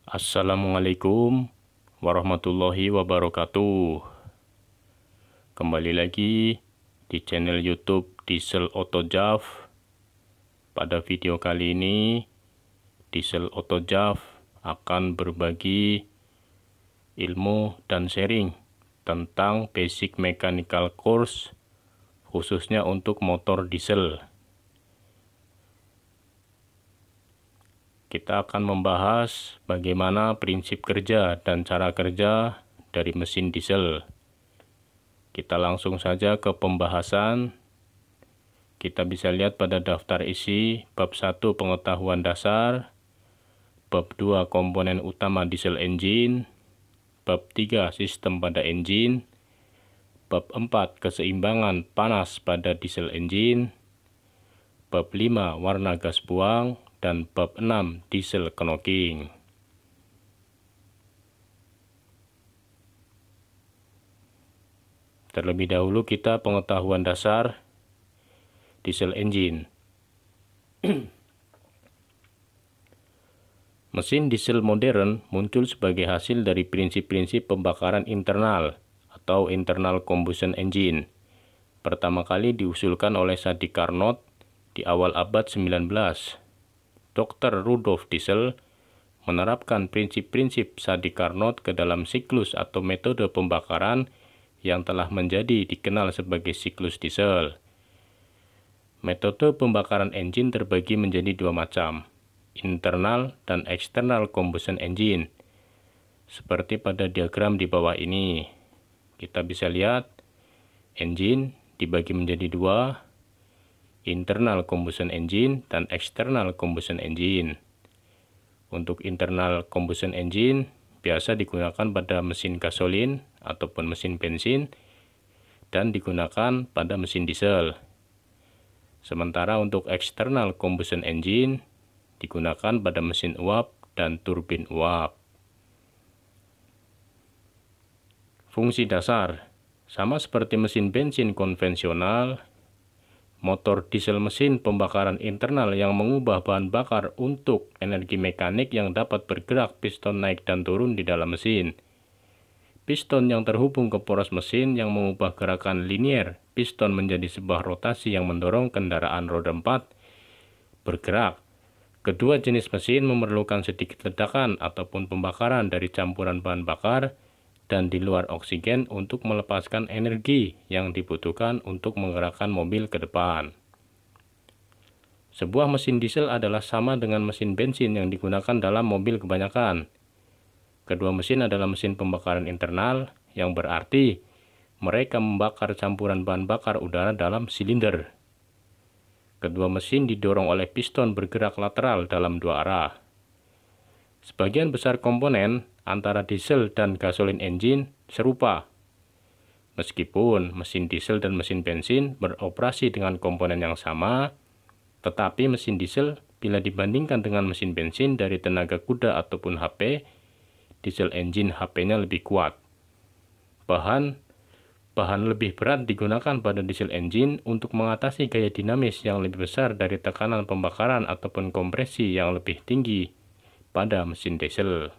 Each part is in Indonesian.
Assalamualaikum warahmatullahi wabarakatuh. Kembali lagi di channel YouTube Diesel Autojav. Pada video kali ini, Diesel Autojav akan berbagi ilmu dan sharing tentang basic mechanical course khususnya untuk motor diesel. Kita akan membahas bagaimana prinsip kerja dan cara kerja dari mesin diesel. Kita langsung saja ke pembahasan. Kita bisa lihat pada daftar isi bab 1 pengetahuan dasar, bab 2 komponen utama diesel engine, bab 3 sistem pada engine, bab 4 keseimbangan panas pada diesel engine, bab 5 warna gas buang, dan bab 6 diesel knocking. Terlebih dahulu kita pengetahuan dasar diesel engine. Mesin diesel modern muncul sebagai hasil dari prinsip-prinsip pembakaran internal atau internal combustion engine. Pertama kali diusulkan oleh Sadi Carnot di awal abad 19. Dr. Rudolf Diesel menerapkan prinsip-prinsip Sadi Carnot ke dalam siklus atau metode pembakaran yang telah menjadi dikenal sebagai siklus diesel. Metode pembakaran engine terbagi menjadi dua macam, internal dan external combustion engine. Seperti pada diagram di bawah ini, kita bisa lihat engine dibagi menjadi dua, internal combustion engine dan external combustion engine. Untuk internal combustion engine biasa digunakan pada mesin gasolin ataupun mesin bensin dan digunakan pada mesin diesel. Sementara untuk external combustion engine digunakan pada mesin uap dan turbin uap. Fungsi dasar sama seperti mesin bensin konvensional, motor diesel mesin pembakaran internal yang mengubah bahan bakar untuk energi mekanik yang dapat bergerak piston naik dan turun di dalam mesin. Piston yang terhubung ke poros mesin yang mengubah gerakan linier piston menjadi sebuah rotasi yang mendorong kendaraan roda 4 bergerak. Kedua jenis mesin memerlukan sedikit ledakan ataupun pembakaran dari campuran bahan bakar dan di luar oksigen untuk melepaskan energi yang dibutuhkan untuk menggerakkan mobil ke depan. Sebuah mesin diesel adalah sama dengan mesin bensin yang digunakan dalam mobil kebanyakan. Kedua mesin adalah mesin pembakaran internal, yang berarti mereka membakar campuran bahan bakar udara dalam silinder. Kedua mesin didorong oleh piston bergerak lateral dalam dua arah. Sebagian besar komponen antara diesel dan gasolin engine serupa. Meskipun mesin diesel dan mesin bensin beroperasi dengan komponen yang sama, tetapi mesin diesel bila dibandingkan dengan mesin bensin dari tenaga kuda ataupun HP, diesel engine HP-nya lebih kuat. Bahan lebih berat digunakan pada diesel engine untuk mengatasi gaya dinamis yang lebih besar dari tekanan pembakaran ataupun kompresi yang lebih tinggi pada mesin diesel.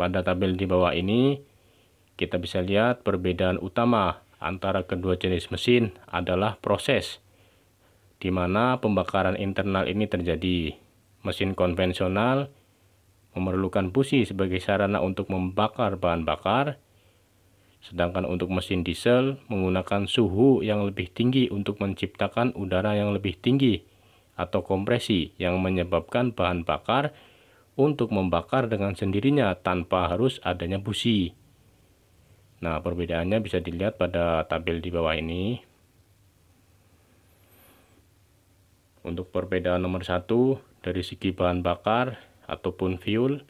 Pada tabel di bawah ini, kita bisa lihat perbedaan utama antara kedua jenis mesin adalah proses, di mana pembakaran internal ini terjadi. Mesin konvensional memerlukan busi sebagai sarana untuk membakar bahan bakar, sedangkan untuk mesin diesel menggunakan suhu yang lebih tinggi untuk menciptakan udara yang lebih tinggi atau kompresi yang menyebabkan bahan bakar untuk membakar dengan sendirinya tanpa harus adanya busi. Nah, perbedaannya bisa dilihat pada tabel di bawah ini. Untuk perbedaan nomor 1, dari segi bahan bakar ataupun fuel,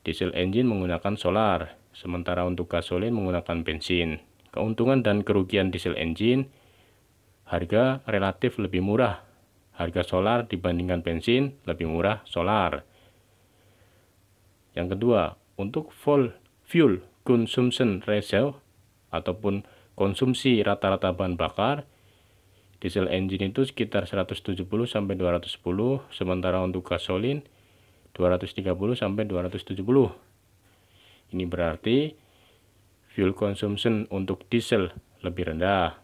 diesel engine menggunakan solar, sementara untuk gasolin menggunakan bensin. Keuntungan dan kerugian diesel engine, harga relatif lebih murah. Harga solar dibandingkan bensin lebih murah solar. Yang kedua, untuk fuel consumption ratio ataupun konsumsi rata-rata bahan bakar, Diesel engine itu sekitar 170 sampai 210, sementara untuk gasolin 230 sampai 270. Ini berarti fuel consumption untuk diesel lebih rendah.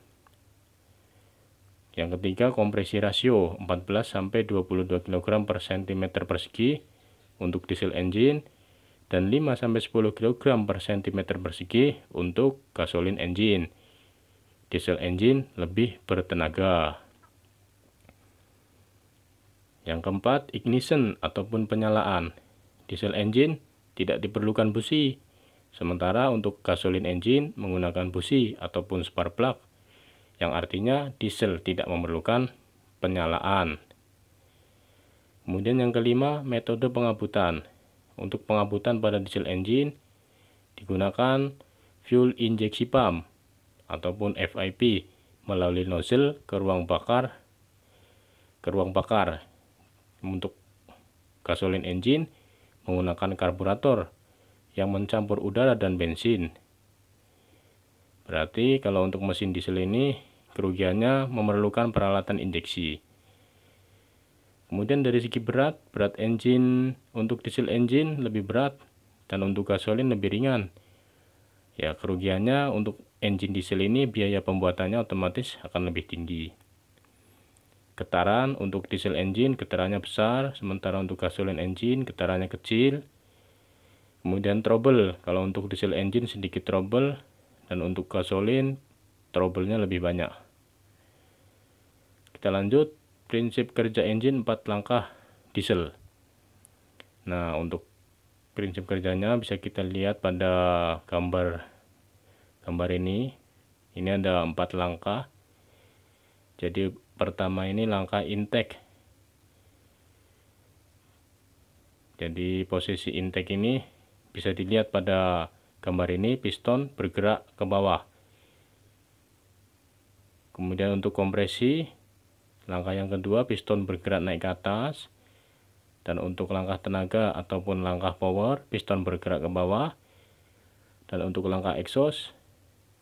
Yang ketiga, kompresi rasio 14 sampai 22 kg per cm persegi untuk diesel engine dan 5 sampai 10 kg per cm persegi untuk gasolin engine. Diesel engine lebih bertenaga. Yang keempat, ignition ataupun penyalaan. Diesel engine tidak diperlukan busi, sementara untuk gasolin engine menggunakan busi ataupun spark plug, yang artinya diesel tidak memerlukan penyalaan. Kemudian yang kelima, metode pengabutan. Untuk pengabutan pada diesel engine digunakan fuel injeksi pump ataupun FIP melalui nozzle ke ruang bakar. Untuk gasolin engine menggunakan karburator yang mencampur udara dan bensin. Berarti kalau untuk mesin diesel ini kerugiannya memerlukan peralatan injeksi. Kemudian dari segi berat engine untuk diesel engine lebih berat dan untuk gasolin lebih ringan. Ya, kerugiannya untuk engine diesel ini biaya pembuatannya otomatis akan lebih tinggi. Getaran untuk diesel engine getarannya besar, sementara untuk gasolin engine getarannya kecil. Kemudian trouble, kalau untuk diesel engine sedikit trouble, dan untuk gasolin trouble-nya lebih banyak. Kita lanjut, prinsip kerja engine 4 langkah diesel. Nah, untuk prinsip kerjanya bisa kita lihat pada gambar ini. Ini ada 4 langkah. Jadi pertama ini langkah intake. Jadi posisi intake ini bisa dilihat pada gambar ini, piston bergerak ke bawah. Kemudian untuk kompresi, langkah yang kedua piston bergerak naik ke atas. Dan untuk langkah tenaga ataupun langkah power, piston bergerak ke bawah. Dan untuk langkah exhaust,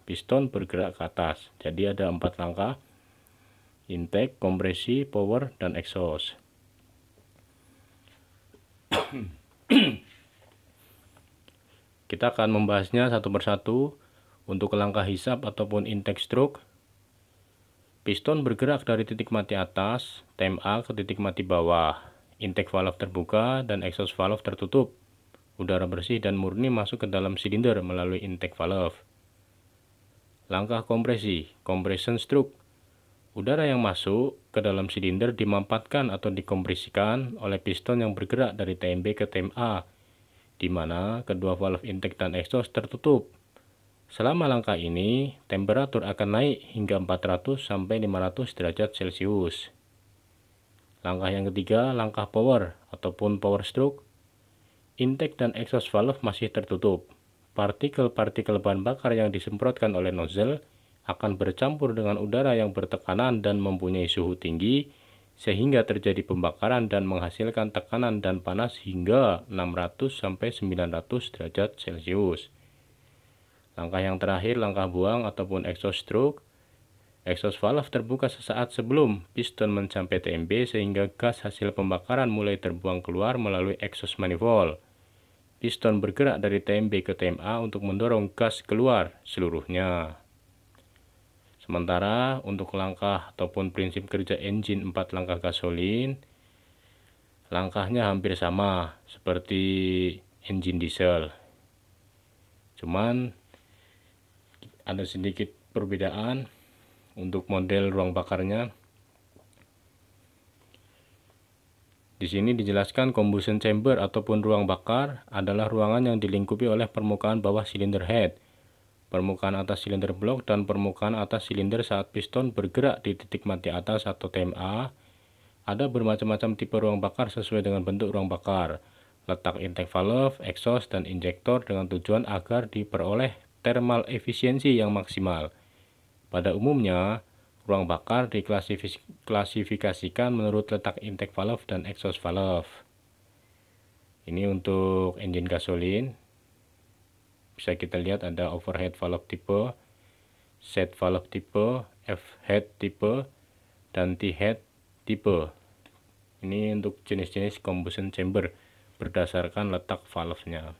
piston bergerak ke atas. Jadi ada 4 langkah: intake, kompresi, power, dan exhaust. Kita akan membahasnya satu persatu. Untuk langkah hisap ataupun intake stroke, piston bergerak dari titik mati atas, TMA, ke titik mati bawah. Intake valve terbuka dan exhaust valve tertutup. Udara bersih dan murni masuk ke dalam silinder melalui intake valve. Langkah kompresi, compression stroke. Udara yang masuk ke dalam silinder dimampatkan atau dikompresikan oleh piston yang bergerak dari TMB ke TMA, di mana kedua valve intake dan exhaust tertutup. Selama langkah ini, temperatur akan naik hingga 400 sampai 500 derajat Celcius. Langkah yang ketiga, langkah power ataupun power stroke. Intake dan exhaust valve masih tertutup. Partikel-partikel bahan bakar yang disemprotkan oleh nozzle akan bercampur dengan udara yang bertekanan dan mempunyai suhu tinggi, sehingga terjadi pembakaran dan menghasilkan tekanan dan panas hingga 600 sampai 900 derajat Celcius. Langkah yang terakhir, langkah buang ataupun exhaust stroke. Exhaust valve terbuka sesaat sebelum piston mencapai TMB sehingga gas hasil pembakaran mulai terbuang keluar melalui exhaust manifold. Piston bergerak dari TMB ke TMA untuk mendorong gas keluar seluruhnya. Sementara untuk langkah ataupun prinsip kerja engine 4 langkah gasolin, langkahnya hampir sama seperti engine diesel. Cuman ada sedikit perbedaan. Untuk model ruang bakarnya, di sini dijelaskan combustion chamber ataupun ruang bakar adalah ruangan yang dilingkupi oleh permukaan bawah silinder head, permukaan atas silinder blok, dan permukaan atas silinder saat piston bergerak di titik mati atas atau TMA. Ada bermacam-macam tipe ruang bakar sesuai dengan bentuk ruang bakar, letak intake valve, exhaust, dan injektor dengan tujuan agar diperoleh thermal efisiensi yang maksimal. Pada umumnya, ruang bakar diklasifikasikan menurut letak intake valve dan exhaust valve. Ini untuk engine gasolin. Bisa kita lihat ada overhead valve tipe, set valve tipe, F-head tipe, dan T-head tipe. Ini untuk jenis-jenis combustion chamber berdasarkan letak valve-nya.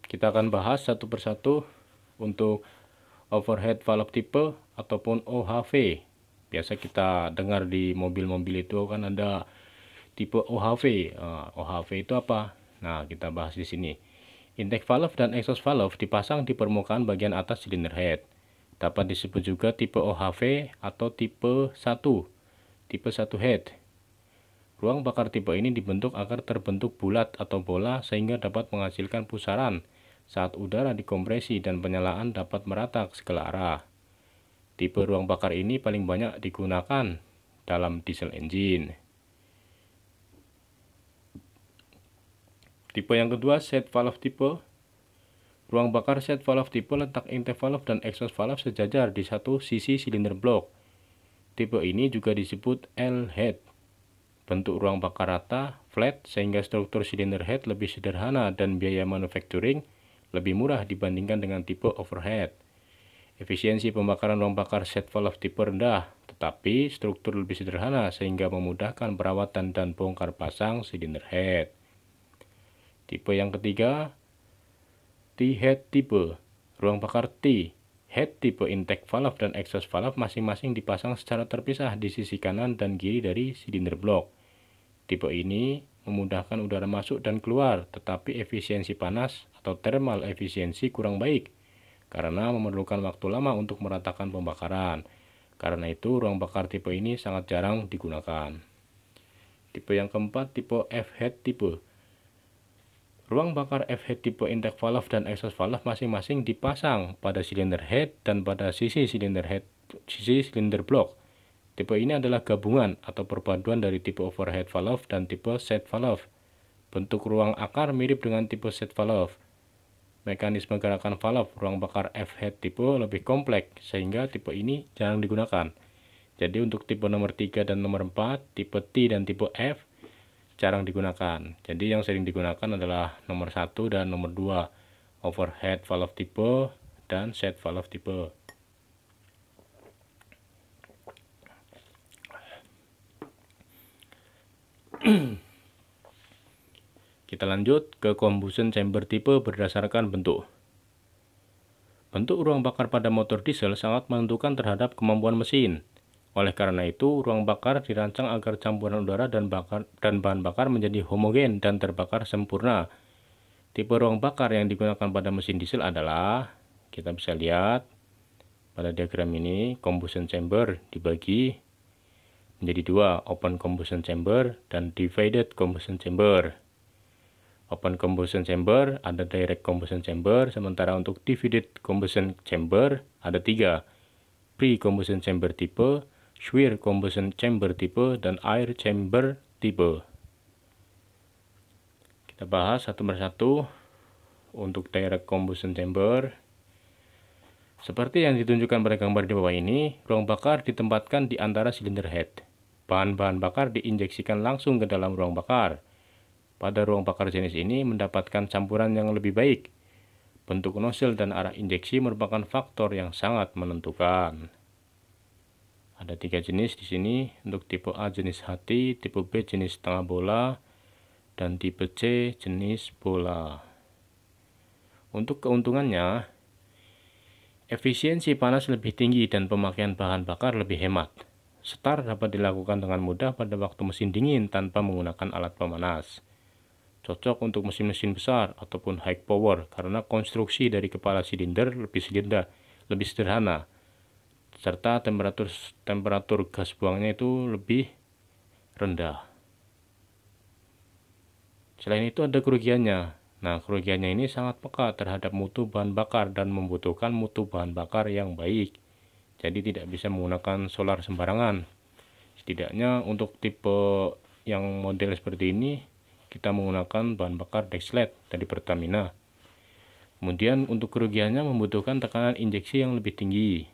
Kita akan bahas satu persatu untuk overhead valve tipe ataupun OHV. Biasa kita dengar di mobil-mobil itu kan ada tipe OHV. OHV itu apa? Nah, kita bahas di sini. Intake valve dan exhaust valve dipasang di permukaan bagian atas silinder head. Dapat disebut juga tipe OHV atau tipe 1. Tipe 1 head. Ruang bakar tipe ini dibentuk agar terbentuk bulat atau bola sehingga dapat menghasilkan pusaran saat udara dikompresi dan penyalaan dapat merata ke segala arah. Tipe ruang bakar ini paling banyak digunakan dalam diesel engine. Tipe yang kedua, set valve tipe. Ruang bakar set valve tipe letak intake valve dan exhaust valve sejajar di satu sisi silinder blok. Tipe ini juga disebut L-head. Bentuk ruang bakar rata, flat, sehingga struktur silinder head lebih sederhana dan biaya manufacturing lebih murah dibandingkan dengan tipe overhead. Efisiensi pembakaran ruang bakar set valve tipe rendah, tetapi struktur lebih sederhana sehingga memudahkan perawatan dan bongkar pasang silinder head. Tipe yang ketiga, T-head tipe. Ruang bakar T, head tipe intake valve dan exhaust valve masing-masing dipasang secara terpisah di sisi kanan dan kiri dari silinder blok. Tipe ini memudahkan udara masuk dan keluar, tetapi efisiensi panas atau thermal efisiensi kurang baik karena memerlukan waktu lama untuk meratakan pembakaran. Karena itu, ruang bakar tipe ini sangat jarang digunakan. Tipe yang keempat, tipe F-head tipe. Ruang bakar F-head tipe intake valve dan exhaust valve masing-masing dipasang pada silinder head dan pada sisi silinder blok. Tipe ini adalah gabungan atau perpaduan dari tipe overhead valve dan tipe set valve. Bentuk ruang akar mirip dengan tipe set valve. Mekanisme gerakan valve ruang bakar F-head tipe lebih kompleks sehingga tipe ini jarang digunakan. Jadi untuk tipe nomor 3 dan nomor 4, tipe T dan tipe F jarang digunakan. Jadi yang sering digunakan adalah nomor 1 dan nomor 2, overhead valve tipe dan set valve tipe. Kita lanjut ke combustion chamber tipe berdasarkan bentuk. Bentuk ruang bakar pada motor diesel sangat menentukan terhadap kemampuan mesin. Oleh karena itu, ruang bakar dirancang agar campuran udara dan bahan bakar menjadi homogen dan terbakar sempurna. Tipe ruang bakar yang digunakan pada mesin diesel adalah, kita bisa lihat pada diagram ini, combustion chamber dibagi menjadi dua, open combustion chamber dan divided combustion chamber. Open combustion chamber ada direct combustion chamber, sementara untuk divided combustion chamber ada 3, pre-combustion chamber tipe, swirl combustion chamber tipe, dan air chamber tipe. Kita bahas satu persatu. Untuk direct combustion chamber, seperti yang ditunjukkan pada gambar di bawah ini, ruang bakar ditempatkan di antara silinder head. Bahan-bahan bakar diinjeksikan langsung ke dalam ruang bakar. Pada ruang bakar jenis ini mendapatkan campuran yang lebih baik. Bentuk nozzle dan arah injeksi merupakan faktor yang sangat menentukan. Ada 3 jenis di sini. Untuk tipe A jenis hati, tipe B jenis setengah bola, dan tipe C jenis bola. Untuk keuntungannya, efisiensi panas lebih tinggi dan pemakaian bahan bakar lebih hemat. Start dapat dilakukan dengan mudah pada waktu mesin dingin tanpa menggunakan alat pemanas. Cocok untuk mesin-mesin besar ataupun high power karena konstruksi dari kepala silinder lebih sederhana, serta temperatur gas buangnya itu lebih rendah. Selain itu ada kerugiannya. Nah, kerugiannya ini sangat peka terhadap mutu bahan bakar dan membutuhkan mutu bahan bakar yang baik. Jadi tidak bisa menggunakan solar sembarangan. Setidaknya untuk tipe yang model seperti ini, kita menggunakan bahan bakar Dexlet dari Pertamina. Kemudian untuk kerugiannya membutuhkan tekanan injeksi yang lebih tinggi.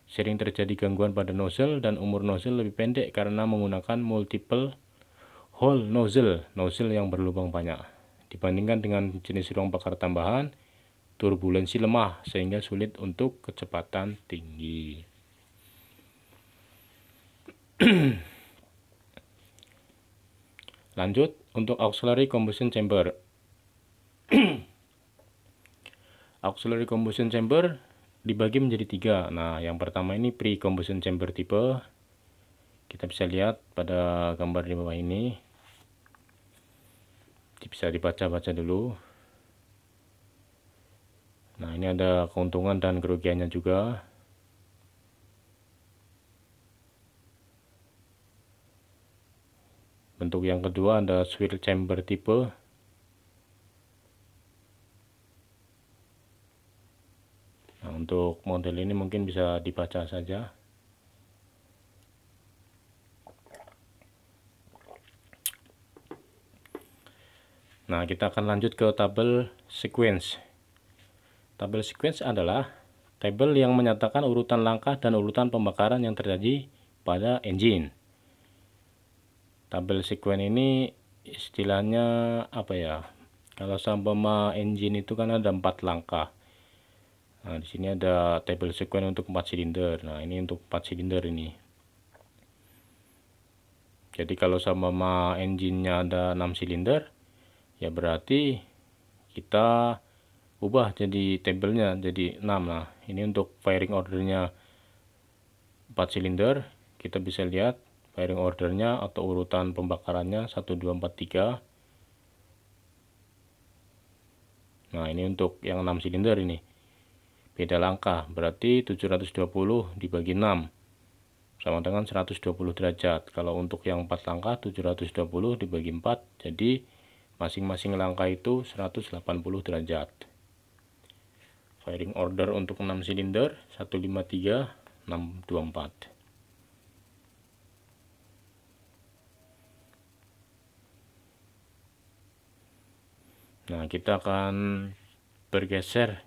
Sering terjadi gangguan pada nozzle dan umur nozzle lebih pendek karena menggunakan multiple hole nozzle yang berlubang banyak. Dibandingkan dengan jenis ruang bakar tambahan, turbulensi lemah sehingga sulit untuk kecepatan tinggi. Lanjut untuk auxiliary combustion chamber. Auxiliary combustion chamber dibagi menjadi 3. Nah, yang pertama ini pre-combustion chamber tipe. Kita bisa lihat pada gambar di bawah ini. Bisa dibaca-baca dulu. Nah, ini ada keuntungan dan kerugiannya juga. Bentuk yang kedua ada swirl chamber tipe. Nah, untuk model ini mungkin bisa dibaca saja. Nah, kita akan lanjut ke tabel sequence. Tabel sequence adalah tabel yang menyatakan urutan langkah dan urutan pembakaran yang terjadi pada engine. Tabel sequence ini istilahnya apa ya? Kalau sama engine itu kan ada 4 langkah. Nah, di sini ada tabel sequence untuk 4 silinder. Nah, ini untuk 4 silinder ini. Jadi kalau sama engine-nya ada 6 silinder, ya berarti kita ubah jadi tabelnya jadi 6. Nah, ini untuk firing ordernya 4 silinder. Kita bisa lihat firing ordernya atau urutan pembakarannya 1, 2, 4, 3. Nah, ini untuk yang 6 silinder ini. Beda langkah, berarti 720 dibagi 6 sama dengan 120 derajat. Kalau untuk yang 4 langkah 720 dibagi 4, jadi masing-masing langkah itu 180 derajat. Firing order untuk 6 silinder 153 624. Nah, kita akan bergeser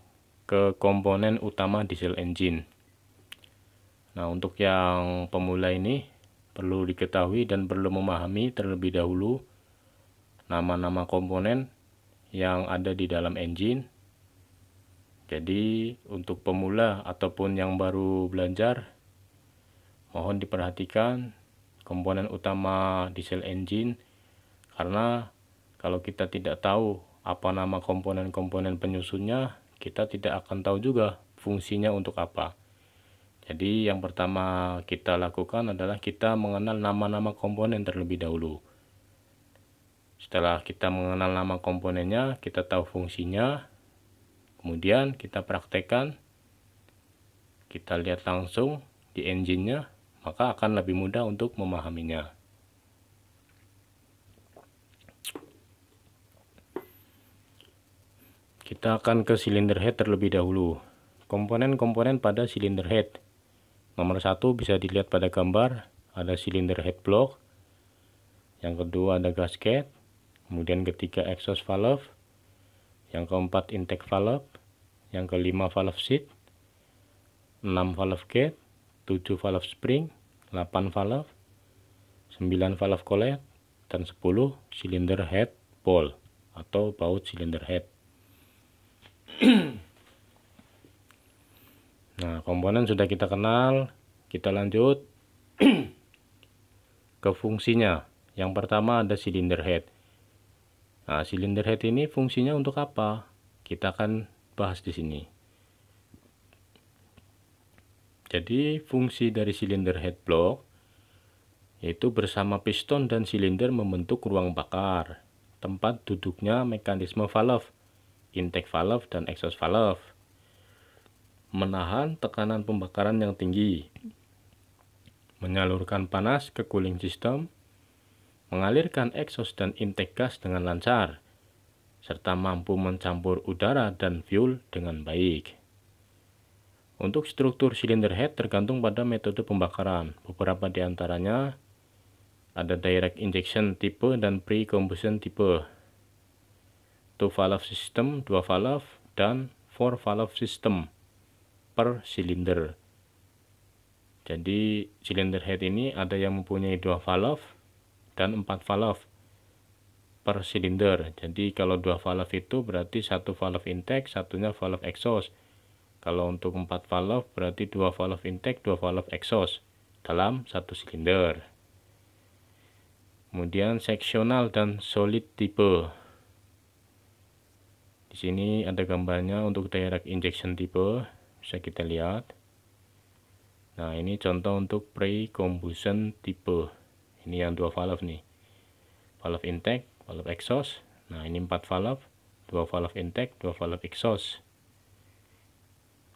ke komponen utama diesel engine. Nah, untuk yang pemula ini perlu diketahui dan perlu memahami terlebih dahulu nama-nama komponen yang ada di dalam engine. Jadi, untuk pemula ataupun yang baru belajar, mohon diperhatikan komponen utama diesel engine, karena kalau kita tidak tahu apa nama komponen-komponen penyusunnya, kita tidak akan tahu juga fungsinya untuk apa. Jadi yang pertama kita lakukan adalah kita mengenal nama-nama komponen terlebih dahulu. Setelah kita mengenal nama komponennya, kita tahu fungsinya, kemudian kita praktekkan, kita lihat langsung di engine-nya, maka akan lebih mudah untuk memahaminya. Kita akan ke cylinder head terlebih dahulu. Komponen-komponen pada cylinder head. Nomor 1 bisa dilihat pada gambar, ada cylinder head block. Yang kedua ada gasket. Kemudian ketiga exhaust valve. Yang keempat intake valve. Yang kelima valve seat. 6 valve gate. 7 valve spring. 8 valve. 9 valve collet. Dan 10 cylinder head ball atau baut cylinder head. Nah, komponen sudah kita kenal, kita lanjut ke fungsinya. Yang pertama ada cylinder head. Nah, cylinder head ini fungsinya untuk apa? Kita akan bahas di sini. Jadi, fungsi dari cylinder head block yaitu bersama piston dan silinder membentuk ruang bakar, tempat duduknya mekanisme valve, intake valve dan exhaust valve. Menahan tekanan pembakaran yang tinggi, menyalurkan panas ke cooling system, mengalirkan exhaust dan intake gas dengan lancar, serta mampu mencampur udara dan fuel dengan baik. Untuk struktur cylinder head tergantung pada metode pembakaran. Beberapa di antaranya ada direct injection tipe dan pre-combustion tipe, 2 valve system, 2 valve, dan 4 valve system per silinder. Jadi cylinder head ini ada yang mempunyai 2 valve dan 4 valve. per silinder. Jadi kalau 2 valve itu berarti 1 valve intake, satunya valve exhaust. Kalau untuk 4 valve berarti 2 valve intake, 2 valve exhaust dalam 1 silinder. Kemudian seksional dan solid type. Di sini ada gambarnya untuk direct injection type, bisa kita lihat. Nah, ini contoh untuk pre-combustion type. Ini yang 2 valve nih. Valve intake, valve exhaust. Nah, ini 4 valve, 2 valve intake, 2 valve exhaust.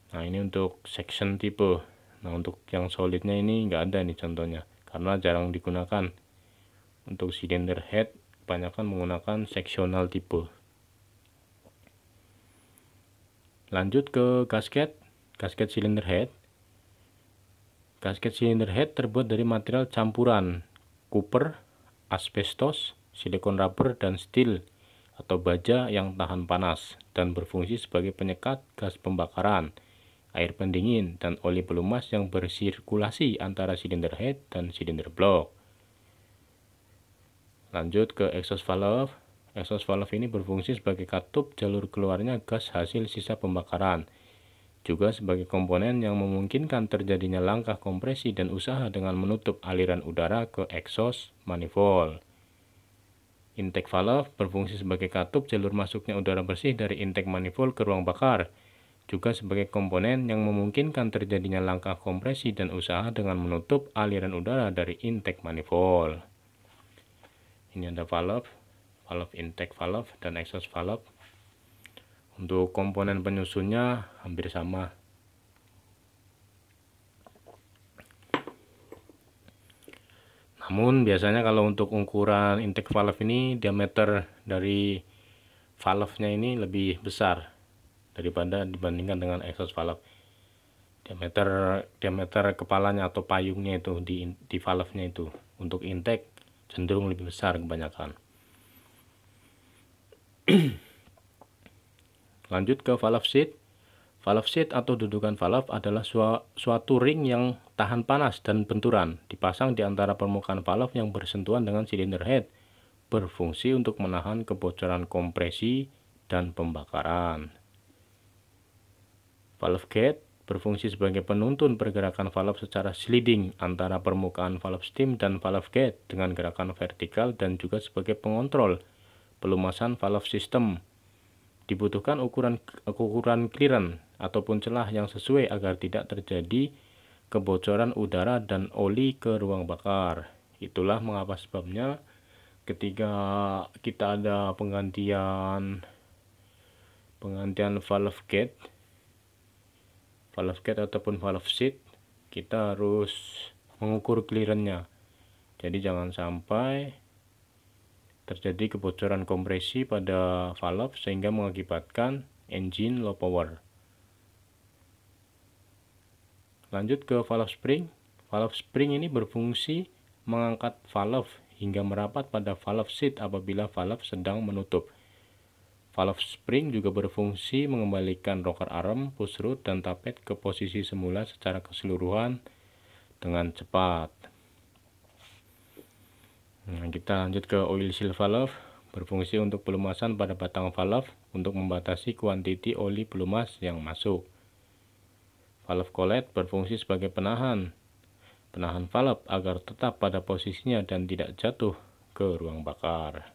Nah, ini untuk section type. Nah, untuk yang solidnya ini nggak ada nih contohnya, karena jarang digunakan. Untuk cylinder head, kebanyakan menggunakan sectional type. Lanjut ke gasket cylinder head. Gasket cylinder head terbuat dari material campuran copper, asbestos, silikon rubber, dan steel atau baja yang tahan panas dan berfungsi sebagai penyekat gas pembakaran, air pendingin, dan oli pelumas yang bersirkulasi antara cylinder head dan cylinder block. Lanjut ke exhaust valve. Exhaust valve ini berfungsi sebagai katup jalur keluarnya gas hasil sisa pembakaran, juga sebagai komponen yang memungkinkan terjadinya langkah kompresi dan usaha dengan menutup aliran udara ke exhaust manifold. Intake valve berfungsi sebagai katup jalur masuknya udara bersih dari intake manifold ke ruang bakar, juga sebagai komponen yang memungkinkan terjadinya langkah kompresi dan usaha dengan menutup aliran udara dari intake manifold. Ini ada valve intake valve, dan exhaust valve. Untuk komponen penyusunnya hampir sama. Namun biasanya kalau untuk ukuran intake valve ini, diameter dari valve-nya ini lebih besar dibandingkan dengan exhaust valve. Diameter kepalanya atau payungnya itu di valve-nya itu untuk intake cenderung lebih besar kebanyakan. Lanjut ke valve seat. Valve seat atau dudukan valve adalah suatu ring yang tahan panas dan benturan, dipasang di antara permukaan valve yang bersentuhan dengan silinder head, berfungsi untuk menahan kebocoran kompresi dan pembakaran. Valve gate berfungsi sebagai penuntun pergerakan valve secara sliding antara permukaan valve stem dan valve gate dengan gerakan vertikal, dan juga sebagai pengontrol pelumasan valve system. Dibutuhkan ukuran clearance ataupun celah yang sesuai agar tidak terjadi kebocoran udara dan oli ke ruang bakar. Itulah mengapa sebabnya ketika kita ada penggantian valve gate ataupun valve seat, kita harus mengukur clearance-nya. Jadi jangan sampai terjadi kebocoran kompresi pada valve sehingga mengakibatkan engine low power. Lanjut ke valve spring. Valve spring ini berfungsi mengangkat valve hingga merapat pada valve seat apabila valve sedang menutup. Valve spring juga berfungsi mengembalikan rocker arm, push rod, dan tapet ke posisi semula secara keseluruhan dengan cepat. Nah, kita lanjut ke oil seal valve. Berfungsi untuk pelumasan pada batang valve untuk membatasi kuantiti oli pelumas yang masuk. Valve collet berfungsi sebagai penahan valve agar tetap pada posisinya dan tidak jatuh ke ruang bakar.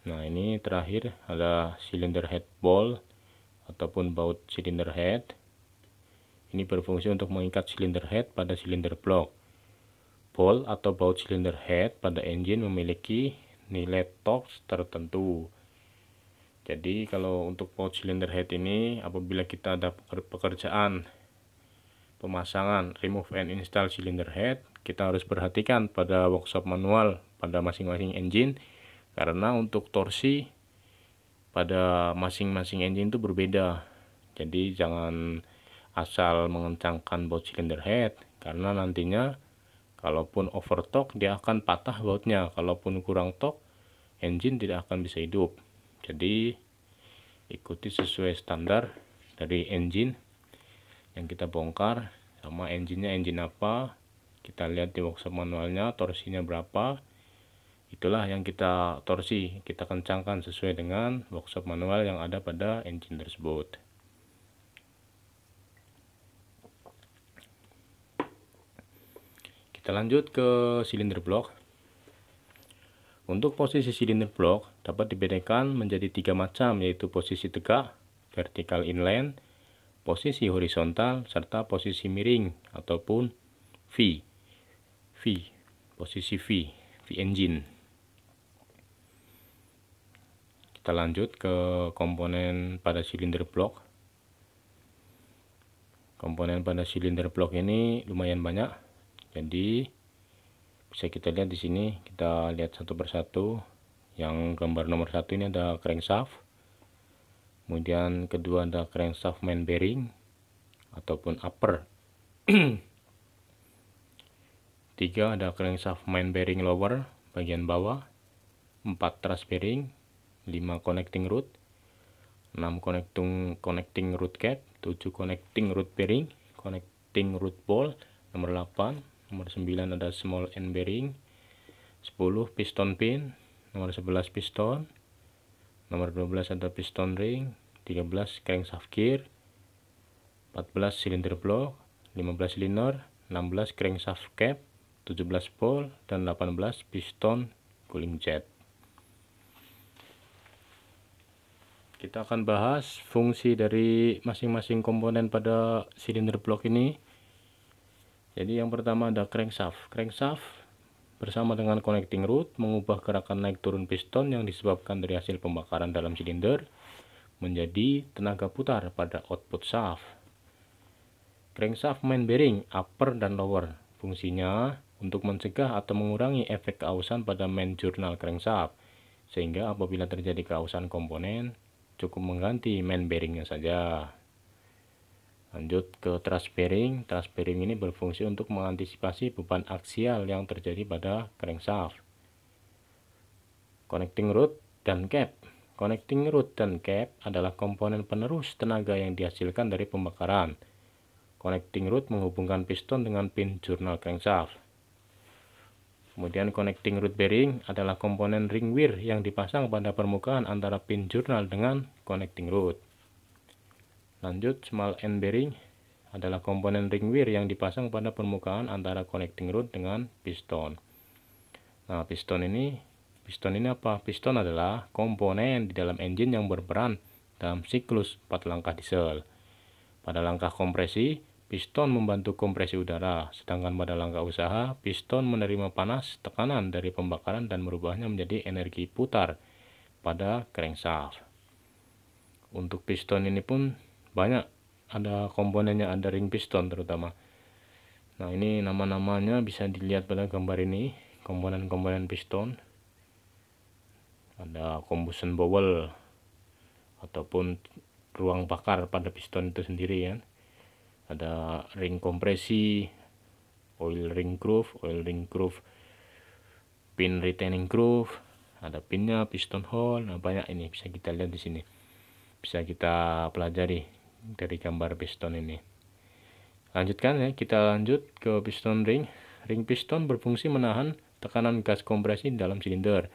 Nah, ini terakhir ada cylinder head ball ataupun baut cylinder head. Ini berfungsi untuk mengikat cylinder head pada cylinder block. Ball atau baut cylinder head pada engine memiliki nilai torque tertentu. Jadi kalau untuk baut cylinder head ini, apabila kita ada pekerjaan pemasangan remove and install cylinder head, kita harus perhatikan pada workshop manual pada masing-masing engine, karena untuk torsi pada masing-masing engine itu berbeda. Jadi jangan asal mengencangkan baut cylinder head, karena nantinya kalaupun over torque dia akan patah bautnya, kalaupun kurang torque engine tidak akan bisa hidup. Jadi ikuti sesuai standar dari engine yang kita bongkar, sama engine-nya engine apa, kita lihat di workshop manualnya torsinya berapa, Itulah yang kita torsi, kita kencangkan sesuai dengan workshop manual yang ada pada engine tersebut. Kita lanjut ke silinder blok. Untuk posisi silinder blok dapat dibedakan menjadi 3 macam, yaitu posisi tegak, vertical inline, posisi horizontal, serta posisi miring ataupun V, posisi V engine. Kita lanjut ke komponen pada silinder blok. Komponen pada silinder blok ini lumayan banyak, jadi bisa kita lihat di sini. Kita lihat satu persatu. Yang gambar nomor 1 ini ada crankshaft, kemudian kedua ada crankshaft main bearing ataupun upper. 3 ada crankshaft main bearing lower bagian bawah, 4 thrust bearing, 5 connecting root, 6 connecting root cap, 7 connecting root bearing, connecting root ball, nomor 8, nomor 9 ada small end bearing, 10 piston pin, nomor 11 piston, nomor 12 ada piston ring, 13 crankshaft gear, 14 silinder block, 15 liner, 16 crankshaft cap, 17 ball, dan 18 piston cooling jet. Kita akan bahas fungsi dari masing-masing komponen pada silinder blok ini. Jadi yang pertama ada crankshaft. Crankshaft bersama dengan connecting root mengubah gerakan naik turun piston yang disebabkan dari hasil pembakaran dalam silinder menjadi tenaga putar pada output shaft. Crankshaft main bearing upper dan lower. Fungsinya untuk mencegah atau mengurangi efek keausan pada main journal crankshaft, sehingga apabila terjadi keausan komponen cukup mengganti main bearingnya saja. Lanjut ke thrust bearing. Thrust bearing ini berfungsi untuk mengantisipasi beban aksial yang terjadi pada crankshaft. Connecting root dan cap. Connecting root dan cap adalah komponen penerus tenaga yang dihasilkan dari pembakaran. Connecting root menghubungkan piston dengan pin journal crankshaft. Kemudian connecting root bearing adalah komponen ring weir yang dipasang pada permukaan antara pin journal dengan connecting root. Lanjut, small end bearing adalah komponen ring weir yang dipasang pada permukaan antara connecting root dengan piston. Nah, piston ini apa? Piston adalah komponen di dalam engine yang berperan dalam siklus 4 langkah diesel. Pada langkah kompresi, piston membantu kompresi udara, sedangkan pada langkah usaha, piston menerima panas tekanan dari pembakaran dan merubahnya menjadi energi putar pada crankshaft. Untuk piston ini pun banyak, ada komponennya, ada ring piston terutama. Nah, ini nama-namanya bisa dilihat pada gambar ini, komponen-komponen piston. Ada combustion bowl ataupun ruang bakar pada piston itu sendiri ya. Ada ring kompresi, oil ring groove, pin retaining groove, ada pinnya, piston hole. Nah, banyak ini bisa kita lihat di sini. Bisa kita pelajari dari gambar piston ini. Lanjutkan ya, kita lanjut ke piston ring. Ring piston berfungsi menahan tekanan gas kompresi dalam silinder,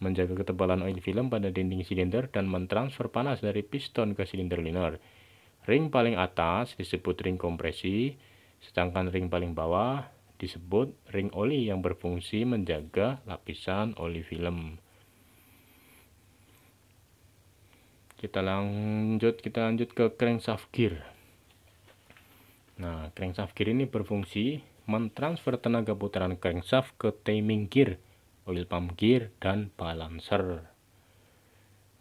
menjaga ketebalan oil film pada dinding silinder, dan mentransfer panas dari piston ke silinder liner. Ring paling atas disebut ring kompresi, sedangkan ring paling bawah disebut ring oli yang berfungsi menjaga lapisan oli film. Kita lanjut ke crankshaft gear. Nah, crankshaft gear ini berfungsi mentransfer tenaga putaran crankshaft ke timing gear, oil pump gear, dan balancer.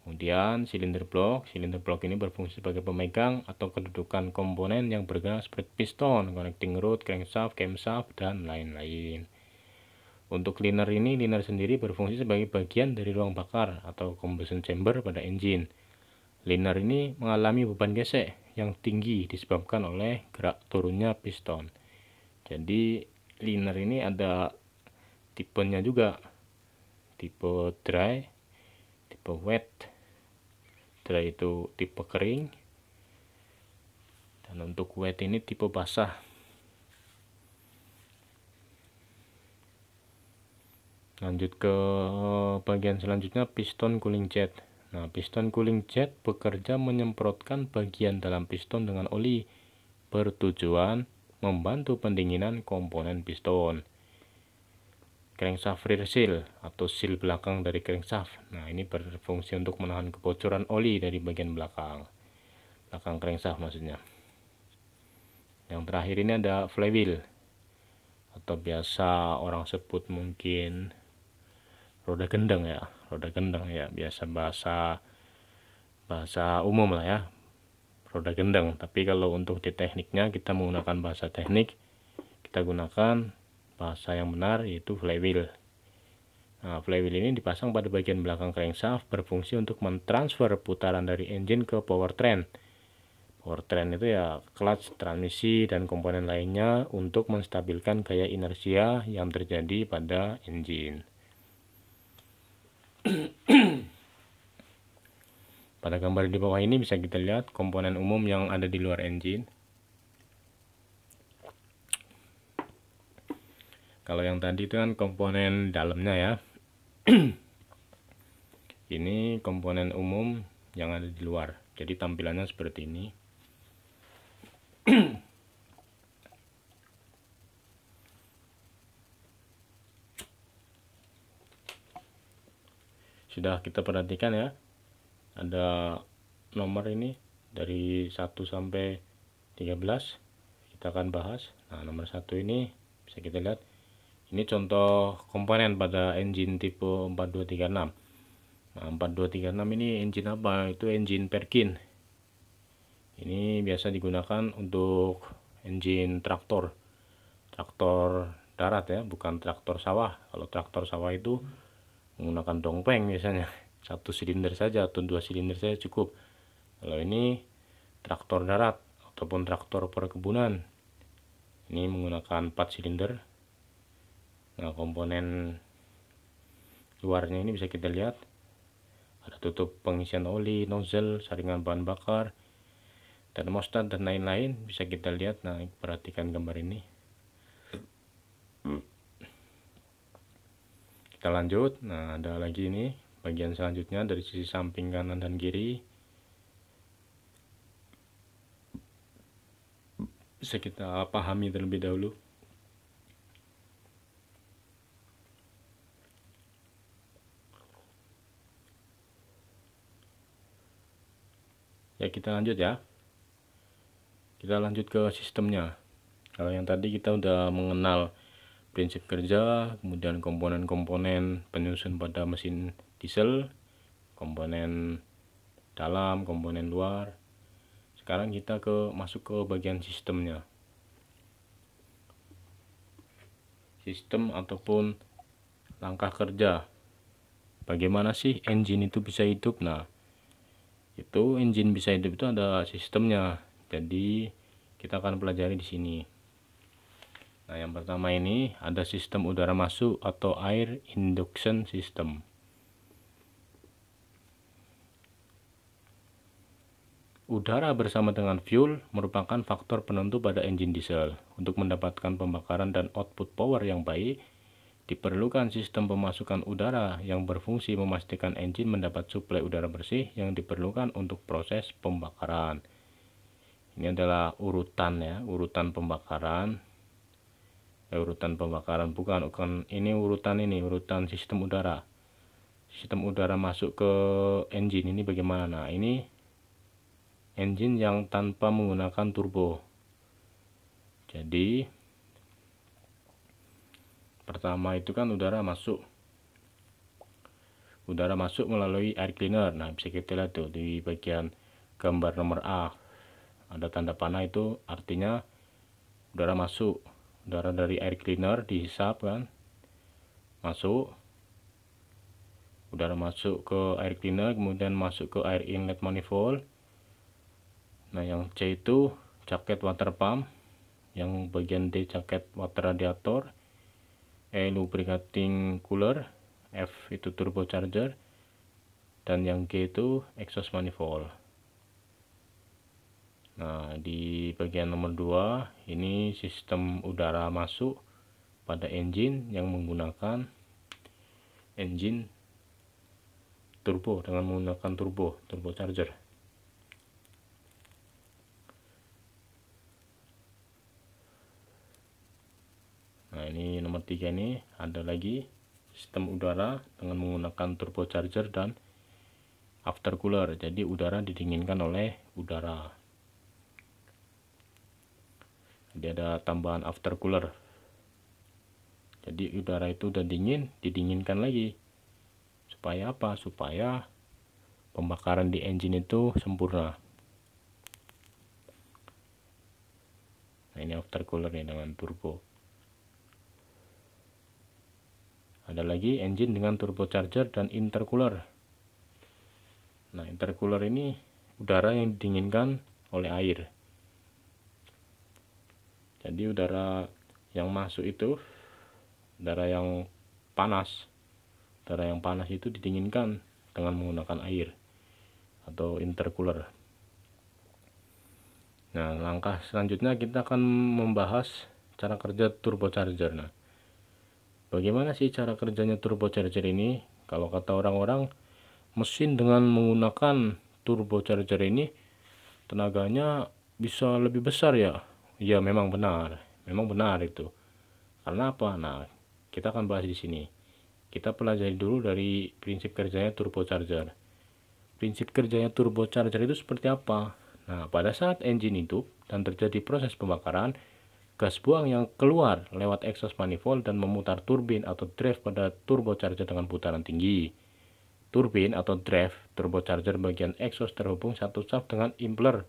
Kemudian silinder blok ini berfungsi sebagai pemegang atau kedudukan komponen yang bergerak seperti piston, connecting root, crankshaft, camshaft, dan lain-lain. Untuk liner sendiri berfungsi sebagai bagian dari ruang bakar atau combustion chamber pada engine. Liner ini mengalami beban gesek yang tinggi disebabkan oleh gerak turunnya piston. Jadi liner ini ada tipenya juga, tipe dry, tipe wet. Dry itu tipe kering, dan untuk wet ini tipe basah. Lanjut ke bagian selanjutnya, piston cooling jet. Nah, piston cooling jet bekerja menyemprotkan bagian dalam piston dengan oli, bertujuan membantu pendinginan komponen piston. Crankshaft rear seal atau seal belakang dari crankshaft. Nah, ini berfungsi untuk menahan kebocoran oli dari bagian belakang crankshaft maksudnya. Yang terakhir ini ada flywheel, atau biasa orang sebut mungkin roda gendang ya, biasa bahasa umum lah ya, roda gendang. Tapi kalau untuk di tekniknya kita menggunakan bahasa teknik, kita gunakan bahasa yang benar, yaitu flywheel. Nah, flywheel ini dipasang pada bagian belakang crankshaft, berfungsi untuk mentransfer putaran dari engine ke powertrain. Powertrain itu ya clutch, transmisi, dan komponen lainnya untuk menstabilkan gaya inersia yang terjadi pada engine. Pada gambar di bawah ini bisa kita lihat komponen umum yang ada di luar engine. Kalau yang tadi itu kan komponen dalamnya ya. Ini komponen umum yang ada di luar. Jadi tampilannya seperti ini. Sudah kita perhatikan ya, ada nomor ini dari 1 sampai 13 kita akan bahas. Nah, nomor 1 ini bisa kita lihat, ini contoh komponen pada engine tipe 4236. Nah, 4236 ini engine apa? Itu engine Perkin. Ini biasa digunakan untuk engine traktor darat ya, bukan traktor sawah. Kalau traktor sawah itu menggunakan dongpeng biasanya, 1 silinder saja atau 2 silinder saja cukup. Kalau ini traktor darat ataupun traktor perkebunan, ini menggunakan 4 silinder. Nah, komponen luarnya ini bisa kita lihat, ada tutup pengisian oli, nozzle, saringan bahan bakar, termostat, dan lain-lain bisa kita lihat. Nah, perhatikan gambar ini. Kita lanjut. Nah, ada lagi ini bagian selanjutnya dari sisi samping kanan dan kiri. Bisa kita pahami terlebih dahulu. Ya, kita lanjut ya. Kita lanjut ke sistemnya. Kalau yang tadi kita udah mengenal prinsip kerja, kemudian komponen-komponen penyusun pada mesin diesel, komponen dalam, komponen luar. Sekarang kita masuk ke bagian sistemnya. Sistem ataupun langkah kerja. Bagaimana sih engine itu bisa hidup? Nah, itu engine bisa hidup itu ada sistemnya. Jadi kita akan pelajari di sini. Nah, yang pertama ini ada sistem udara masuk atau air induction system. Udara bersama dengan fuel merupakan faktor penentu pada engine diesel. Untuk mendapatkan pembakaran dan output power yang baik, diperlukan sistem pemasukan udara yang berfungsi memastikan engine mendapat suplai udara bersih yang diperlukan untuk proses pembakaran. Ini adalah urutan ya, urutan pembakaran. Urutan pembakaran bukan ini urutan sistem udara. Sistem udara masuk ke engine ini bagaimana? Nah, ini engine yang tanpa menggunakan turbo. Jadi pertama itu kan udara masuk melalui air cleaner. Nah, bisa kita lihat tuh di bagian gambar nomor A, ada tanda panah, itu artinya udara masuk. Udara dari air cleaner dihisap kan, masuk, udara masuk ke air cleaner, kemudian masuk ke air inlet manifold. Nah, yang C itu jaket water pump, yang bagian D jaket water radiator, E lubricating cooler, F itu turbocharger, dan yang G itu exhaust manifold. Nah, di bagian nomor 2 ini sistem udara masuk pada engine yang menggunakan engine turbo dengan menggunakan turbocharger. Nah, ini nomor 3 ini ada lagi sistem udara dengan menggunakan turbocharger dan aftercooler. Jadi udara didinginkan oleh udara. Jadi ada tambahan aftercooler. Jadi udara itu udah dingin, didinginkan lagi. Supaya apa? Supaya pembakaran di engine itu sempurna. Nah, ini aftercooler nih dengan turbo. Ada lagi engine dengan turbocharger dan intercooler. Nah, intercooler ini udara yang didinginkan oleh air. Jadi udara yang masuk itu udara yang panas. Udara yang panas itu didinginkan dengan menggunakan air atau intercooler. Nah, langkah selanjutnya kita akan membahas cara kerja turbocharger. Nah, bagaimana sih cara kerjanya turbocharger ini? Kalau kata orang-orang, mesin dengan menggunakan turbocharger ini tenaganya bisa lebih besar ya. Ya, memang benar. Memang benar itu. Karena apa? Nah, kita akan bahas di sini. Kita pelajari dulu dari prinsip kerjanya turbocharger. Prinsip kerjanya turbocharger itu seperti apa? Nah, pada saat engine hidup dan terjadi proses pembakaran, gas buang yang keluar lewat exhaust manifold dan memutar turbin atau drive pada turbocharger dengan putaran tinggi. Turbin atau drive turbocharger bagian exhaust terhubung satu shaft dengan impeller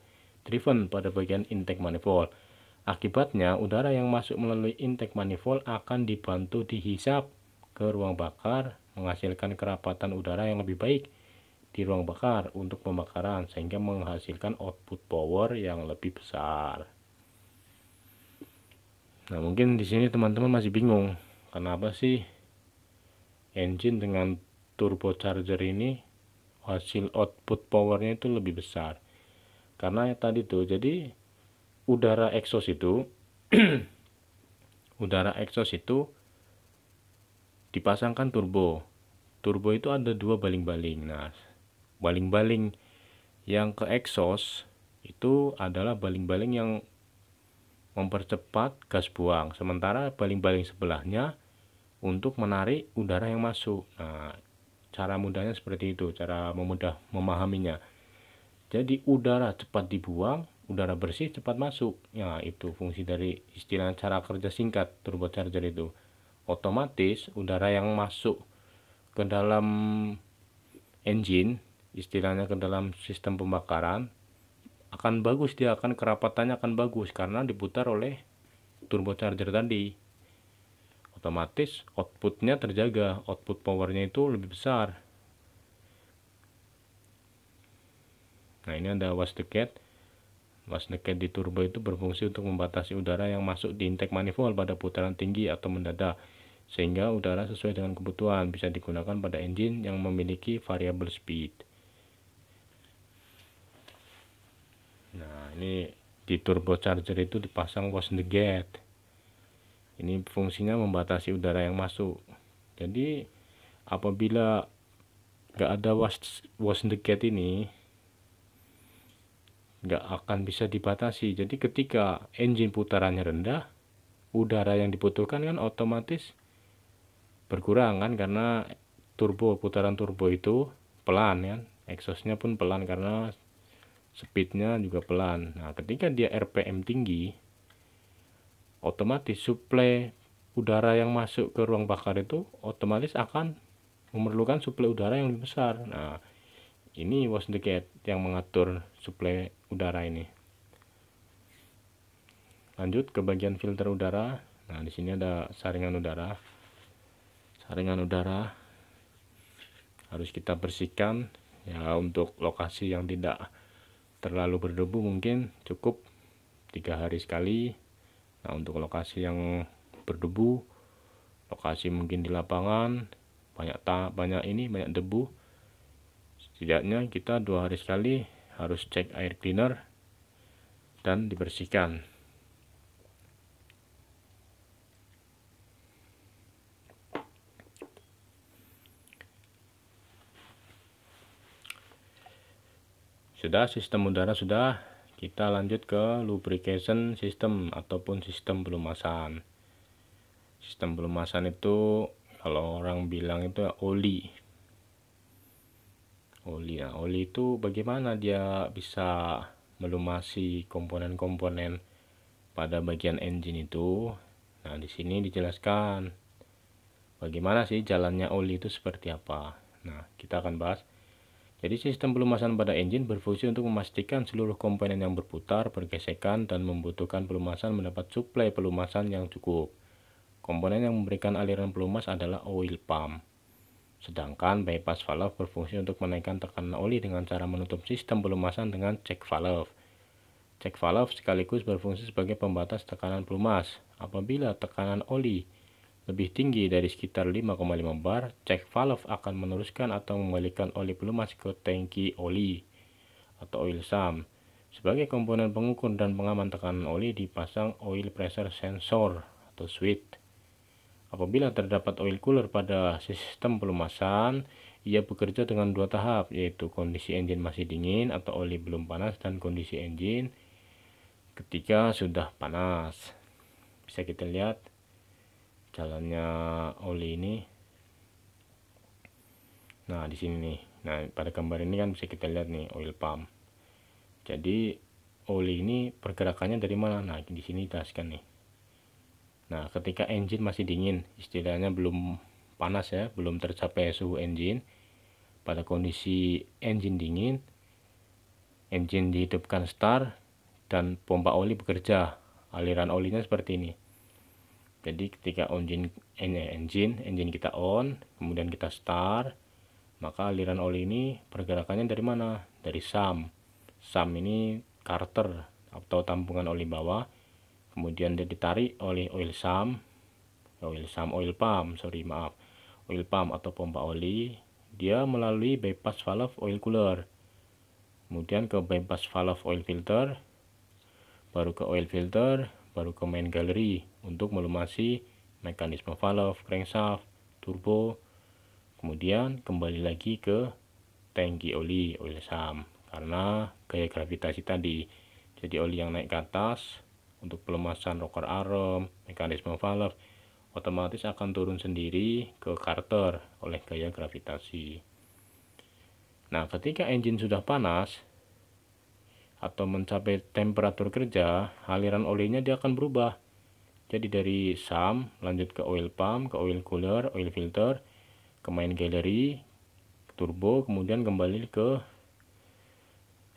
driven pada bagian intake manifold. Akibatnya, udara yang masuk melalui intake manifold akan dibantu dihisap ke ruang bakar, menghasilkan kerapatan udara yang lebih baik di ruang bakar untuk pembakaran, sehingga menghasilkan output power yang lebih besar. Nah, mungkin di sini teman-teman masih bingung, kenapa sih engine dengan turbocharger ini hasil output powernya itu lebih besar? Karena tadi tuh, jadi udara exhaust itu udara exhaust itu dipasangkan turbo. Turbo itu ada dua baling-baling. Nah, baling-baling yang ke exhaust itu adalah baling-baling yang mempercepat gas buang, sementara baling-baling sebelahnya untuk menarik udara yang masuk. Nah, cara mudahnya seperti itu, cara memudah memahaminya. Jadi udara cepat dibuang, udara bersih cepat masuk. Ya, itu fungsi dari istilah cara kerja singkat turbocharger itu. Otomatis udara yang masuk ke dalam engine, istilahnya ke dalam sistem pembakaran, akan bagus, dia akan kerapatannya akan bagus karena diputar oleh turbocharger tadi. Otomatis outputnya terjaga, output powernya itu lebih besar. Nah, ini ada wastegate. Wastegate di turbo itu berfungsi untuk membatasi udara yang masuk di intake manifold pada putaran tinggi atau mendadak, sehingga udara sesuai dengan kebutuhan bisa digunakan pada engine yang memiliki variable speed. Nah, ini di turbocharger itu dipasang wastegate. Ini fungsinya membatasi udara yang masuk. Jadi apabila nggak ada wastegate ini, nggak akan bisa dibatasi. Jadi ketika engine putarannya rendah, udara yang dibutuhkan kan otomatis berkurang kan, karena putaran turbo itu pelan kan, exhaustnya pun pelan karena speednya juga pelan. Nah, ketika dia RPM tinggi, otomatis suplai udara yang masuk ke ruang bakar itu otomatis akan memerlukan suplai udara yang lebih besar. Nah, ini wastegate yang mengatur suplai udara ini. Lanjut ke bagian filter udara. Nah, di sini ada saringan udara. Saringan udara harus kita bersihkan ya, untuk lokasi yang tidak terlalu berdebu mungkin cukup 3 hari sekali. Nah, untuk lokasi yang berdebu, lokasi mungkin di lapangan banyak debu, setidaknya kita 2 hari sekali harus cek air cleaner dan dibersihkan. sudah, sistem udara sudah. Kita lanjut ke lubrication system ataupun sistem pelumasan. Sistem pelumasan itu kalau orang bilang itu oli. Nah, oli itu bagaimana dia bisa melumasi komponen-komponen pada bagian engine itu. Nah, di sini dijelaskan bagaimana sih jalannya oli itu seperti apa. Nah, kita akan bahas. Jadi sistem pelumasan pada engine berfungsi untuk memastikan seluruh komponen yang berputar, bergesekan, dan membutuhkan pelumasan mendapat suplai pelumasan yang cukup. Komponen yang memberikan aliran pelumas adalah oil pump. Sedangkan bypass valve berfungsi untuk menaikkan tekanan oli dengan cara menutup sistem pelumasan dengan check valve. Check valve sekaligus berfungsi sebagai pembatas tekanan pelumas. Apabila tekanan oli lebih tinggi dari sekitar 5,5 bar, check valve akan meneruskan atau mengalirkan oli pelumas ke tangki oli atau oil sump. Sebagai komponen pengukur dan pengaman tekanan oli dipasang oil pressure sensor atau switch. Apabila terdapat oil cooler pada sistem pelumasan, ia bekerja dengan dua tahap, yaitu kondisi engine masih dingin atau oli belum panas dan kondisi engine ketika sudah panas. Bisa kita lihat jalannya oli ini. Nah, di sini nih. Nah, pada gambar ini kan bisa kita lihat nih oil pump. Jadi oli ini pergerakannya dari mana? Nah, di sini jelaskan nih. Nah, ketika engine masih dingin, istilahnya belum panas ya, belum tercapai suhu engine. Pada kondisi engine dingin, engine dihidupkan start dan pompa oli bekerja. Aliran olinya seperti ini. Jadi ketika engine kita on, kemudian kita start, maka aliran oli ini pergerakannya dari mana? Dari sump. Sump ini carter atau tampungan oli bawah. Kemudian dia ditarik oleh oil pump atau pompa oli. Dia melalui bypass valve oil cooler. Kemudian ke bypass valve oil filter, baru ke oil filter, baru ke main gallery untuk melumasi mekanisme valve, crankshaft, turbo. Kemudian kembali lagi ke tangki oli, oil sump, karena gaya gravitasi tadi. Jadi oli yang naik ke atas untuk pelumasan rocker arm, mekanisme valve otomatis akan turun sendiri ke carter oleh gaya gravitasi. Nah, ketika engine sudah panas atau mencapai temperatur kerja, aliran olinya dia akan berubah. Jadi dari sump lanjut ke oil pump, ke oil cooler, oil filter, ke main gallery, turbo, kemudian kembali ke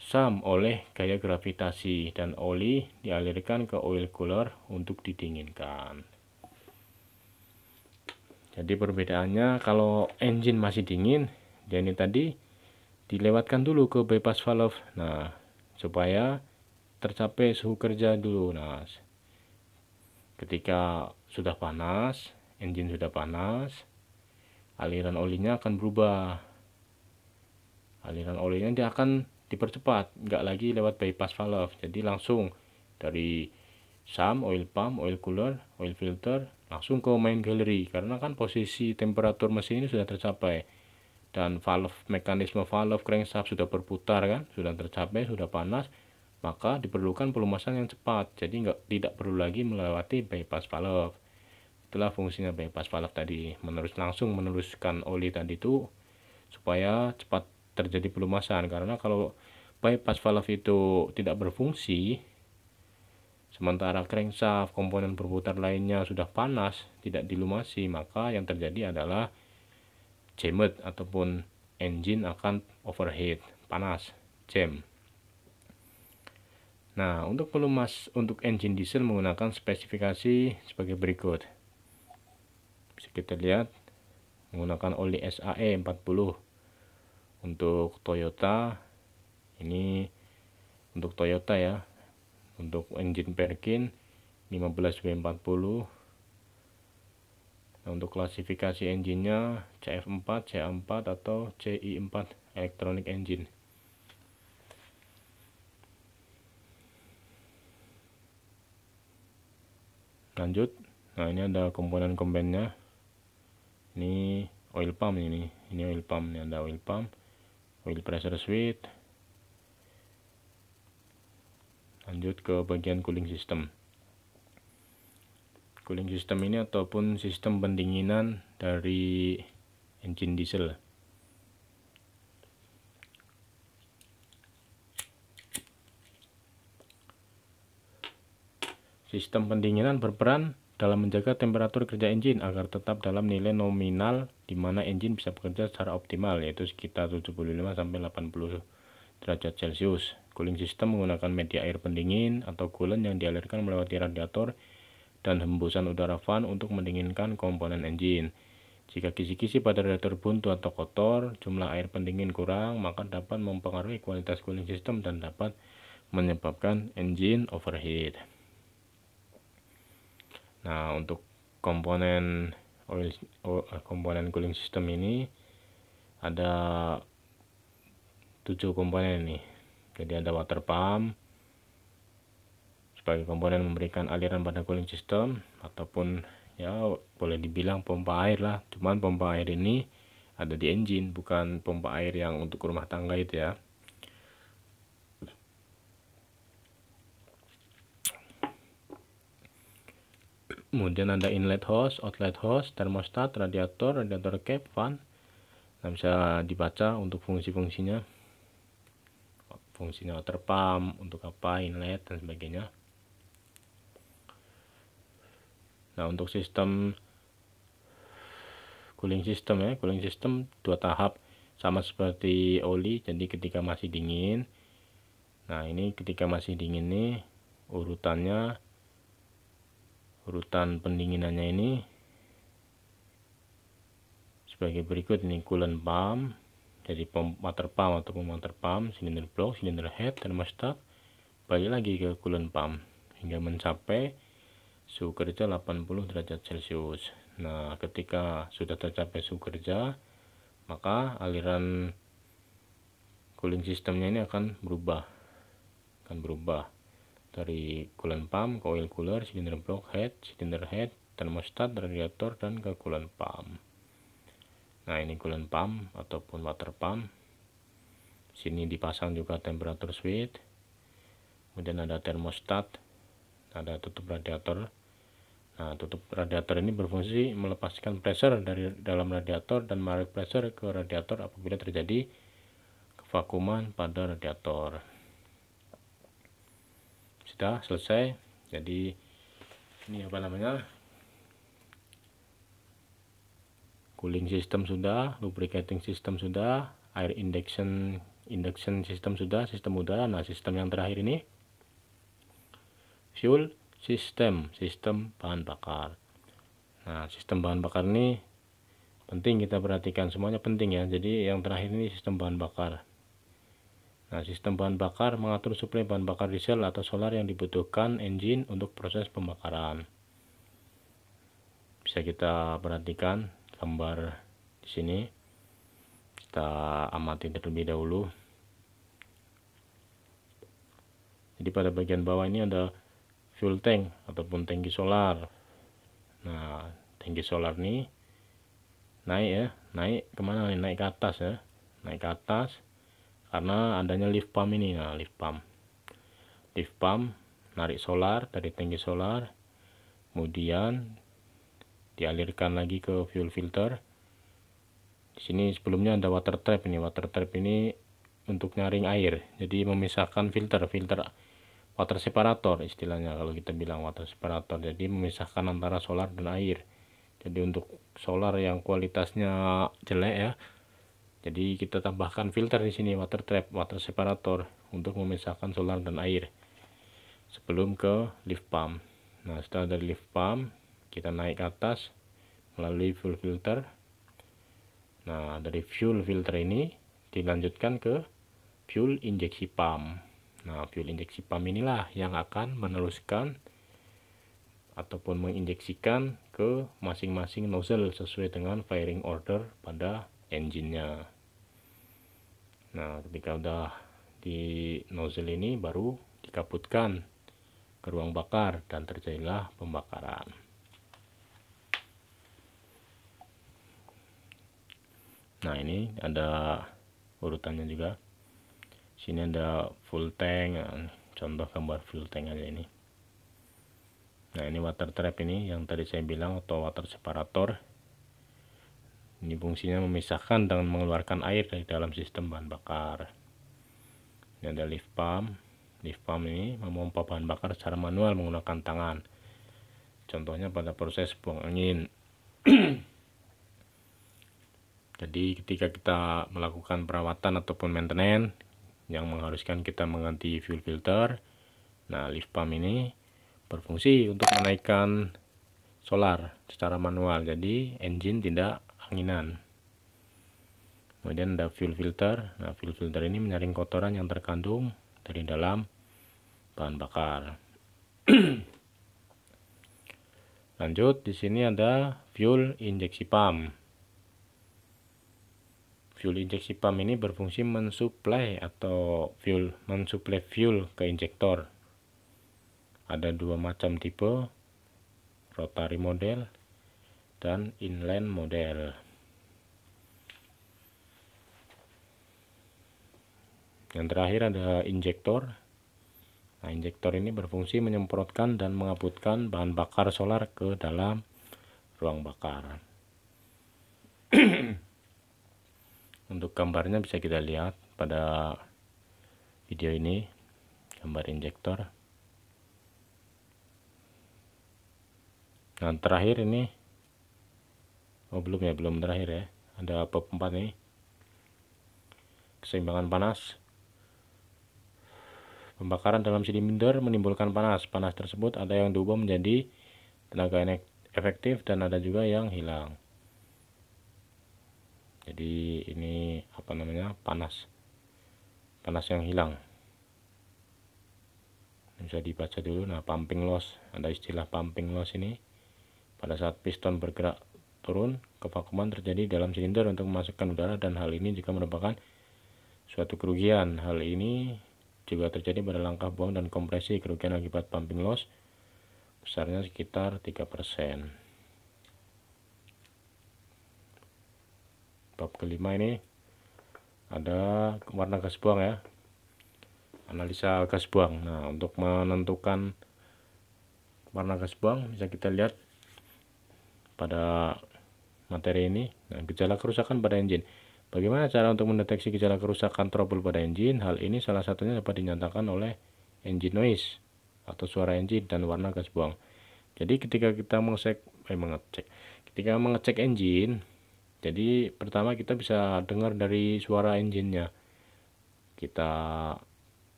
sump oleh gaya gravitasi dan oli dialirkan ke oil cooler untuk didinginkan. Jadi perbedaannya kalau engine masih dingin, dia ini tadi dilewatkan dulu ke bypass valve. Nah, supaya tercapai suhu kerja dulu. Nah, ketika sudah panas, engine sudah panas, aliran olinya akan berubah. Aliran olinya dia akan dipercepat, nggak lagi lewat bypass valve. Jadi langsung dari sump, oil pump, oil cooler, oil filter, langsung ke main gallery. Karena kan posisi temperatur mesin ini sudah tercapai. Dan valve, mekanisme valve crankshaft sudah berputar kan, sudah tercapai, sudah panas, maka diperlukan pelumasan yang cepat. Jadi tidak perlu lagi melewati bypass valve. Itulah fungsinya bypass valve tadi, langsung meneruskan oli tadi itu supaya cepat terjadi pelumasan. Karena kalau bypass valve itu tidak berfungsi, sementara crankshaft, komponen berputar lainnya sudah panas, tidak dilumasi, maka yang terjadi adalah jammed ataupun engine akan overheat, panas, jam. Nah, untuk pelumas untuk engine diesel menggunakan spesifikasi sebagai berikut. Bisa kita lihat menggunakan oli SAE 40. Untuk Toyota ini untuk Toyota ya. Untuk engine Perkin 15W40. Nah, untuk klasifikasi engine-nya CF4, CA4 atau CI4 electronic engine. Lanjut. Nah, ini ada komponen-komponennya. Ini oil pump ini oil pump, ini ada oil pump, oil pressure switch, Lanjut ke bagian cooling system. Cooling system ini ataupun sistem pendinginan dari engine diesel. Sistem pendinginan berperan dalam menjaga temperatur kerja engine agar tetap dalam nilai nominal di mana engine bisa bekerja secara optimal, yaitu sekitar 75 sampai 80 derajat Celcius. Cooling system menggunakan media air pendingin atau coolant yang dialirkan melewati radiator dan hembusan udara fan untuk mendinginkan komponen engine. Jika kisi-kisi pada radiator buntu atau kotor, jumlah air pendingin kurang, maka dapat mempengaruhi kualitas cooling system dan dapat menyebabkan engine overheat. Nah, untuk komponen cooling system ini ada 7 komponen ini. Jadi ada water pump sebagai komponen memberikan aliran pada cooling system, ataupun ya boleh dibilang pompa air lah. Cuman pompa air ini ada di engine, bukan pompa air yang untuk rumah tangga itu ya. Kemudian ada inlet hose, outlet hose, thermostat, radiator cap, fan. Nah, bisa dibaca untuk fungsi-fungsinya. Fungsinya water pump, untuk apa, inlet, dan sebagainya. Nah, untuk sistem cooling system ya, cooling system 2 tahap, sama seperti oli. Jadi ketika masih dingin, nah ini ketika masih dingin nih, urutan pendinginannya ini sebagai berikut. Ini coolant pump, jadi water pump ataupun water pump, cylinder block, cylinder head, thermostat, balik lagi ke coolant pump hingga mencapai suhu kerja 80 derajat Celcius. Nah, ketika sudah tercapai suhu kerja, maka aliran cooling systemnya ini akan berubah dari coolant pump ke oil cooler, cylinder block head, cylinder head, thermostat, radiator, dan ke coolant pump. Nah, ini coolant pump ataupun water pump. Sini dipasang juga temperatur switch. Kemudian ada thermostat, ada tutup radiator. Nah, tutup radiator ini berfungsi melepaskan pressure dari dalam radiator dan menarik pressure ke radiator apabila terjadi kevakuman pada radiator. Sudah selesai. Jadi ini cooling system sudah, lubricating system sudah, air induction system sudah, sistem udara. Nah, sistem yang terakhir ini fuel system, sistem bahan bakar. Nah, sistem bahan bakar ini penting kita perhatikan, semuanya penting ya. Jadi yang terakhir ini sistem bahan bakar. Nah, sistem bahan bakar mengatur suplai bahan bakar diesel atau solar yang dibutuhkan engine untuk proses pembakaran. Bisa kita perhatikan gambar di sini. Kita amati terlebih dahulu. Jadi pada bagian bawah ini ada fuel tank ataupun tangki solar. Nah, tangki solar ini naik kemana nih? Naik ke atas ya, naik ke atas karena adanya lift pump ini. Nah, lift pump narik solar dari tangki solar, kemudian dialirkan lagi ke fuel filter. Di sini sebelumnya ada water trap ini. Water trap ini untuk nyaring air, jadi memisahkan filter water separator istilahnya, kalau kita bilang water separator. Jadi memisahkan antara solar dan air. Jadi untuk solar yang kualitasnya jelek ya, jadi kita tambahkan filter di sini, water trap, water separator, untuk memisahkan solar dan air sebelum ke lift pump. Nah, setelah dari lift pump kita naik ke atas melalui fuel filter. Nah, dari fuel filter ini dilanjutkan ke fuel injeksi pump. Nah, fuel injeksi pump inilah yang akan meneruskan ataupun menginjeksikan ke masing-masing nozzle sesuai dengan firing order pada engine-nya. Nah, ketika udah di nozzle ini baru dikaputkan ke ruang bakar dan terjadilah pembakaran. Nah, ini ada urutannya juga. Sini ada full tank. contoh gambar fuel tank aja ini. Nah, ini water trap ini yang tadi saya bilang, atau water separator. Ini fungsinya memisahkan dan mengeluarkan air dari dalam sistem bahan bakar. Ini ada lift pump. Lift pump ini memompa bahan bakar secara manual menggunakan tangan. Contohnya pada proses buang angin. Jadi ketika kita melakukan perawatan ataupun maintenance yang mengharuskan kita mengganti fuel filter, nah lift pump ini berfungsi untuk menaikkan solar secara manual, jadi engine tidak anginan. Kemudian ada fuel filter. Nah, fuel filter ini menyaring kotoran yang terkandung dari dalam bahan bakar. Lanjut, di sini ada fuel injeksi pump. Fuel injeksi pump ini berfungsi mensuplai fuel ke injektor. Ada dua macam tipe, rotary model dan inline model. Yang terakhir ada injektor. Nah, injektor ini berfungsi menyemprotkan dan mengaputkan bahan bakar solar ke dalam ruang bakar. Untuk gambarnya bisa kita lihat pada video ini, gambar injektor. Nah, terakhir ini, belum terakhir ya, ada bab 4 nih, keseimbangan panas. Pembakaran dalam silinder menimbulkan panas. Panas tersebut ada yang diubah menjadi tenaga efektif dan ada juga yang hilang. Jadi ini panas yang hilang. Bisa dibaca dulu. Nah, pumping loss, ada istilah pumping loss ini. Pada saat piston bergerak turun, kevakuman terjadi dalam silinder untuk memasukkan udara, dan hal ini juga merupakan suatu kerugian. Hal ini juga terjadi pada langkah buang dan kompresi. Kerugian akibat pumping loss besarnya sekitar 3%. Bab kelima ini ada warna gas buang ya, analisa gas buang. Nah, untuk menentukan warna gas buang bisa kita lihat pada materi ini. Nah, gejala kerusakan pada engine. Bagaimana cara untuk mendeteksi gejala kerusakan trouble pada engine? Hal ini salah satunya dapat dinyatakan oleh engine noise atau suara engine dan warna gas buang. Jadi ketika kita mengecek engine, jadi pertama kita bisa dengar dari suara engine-nya. Kita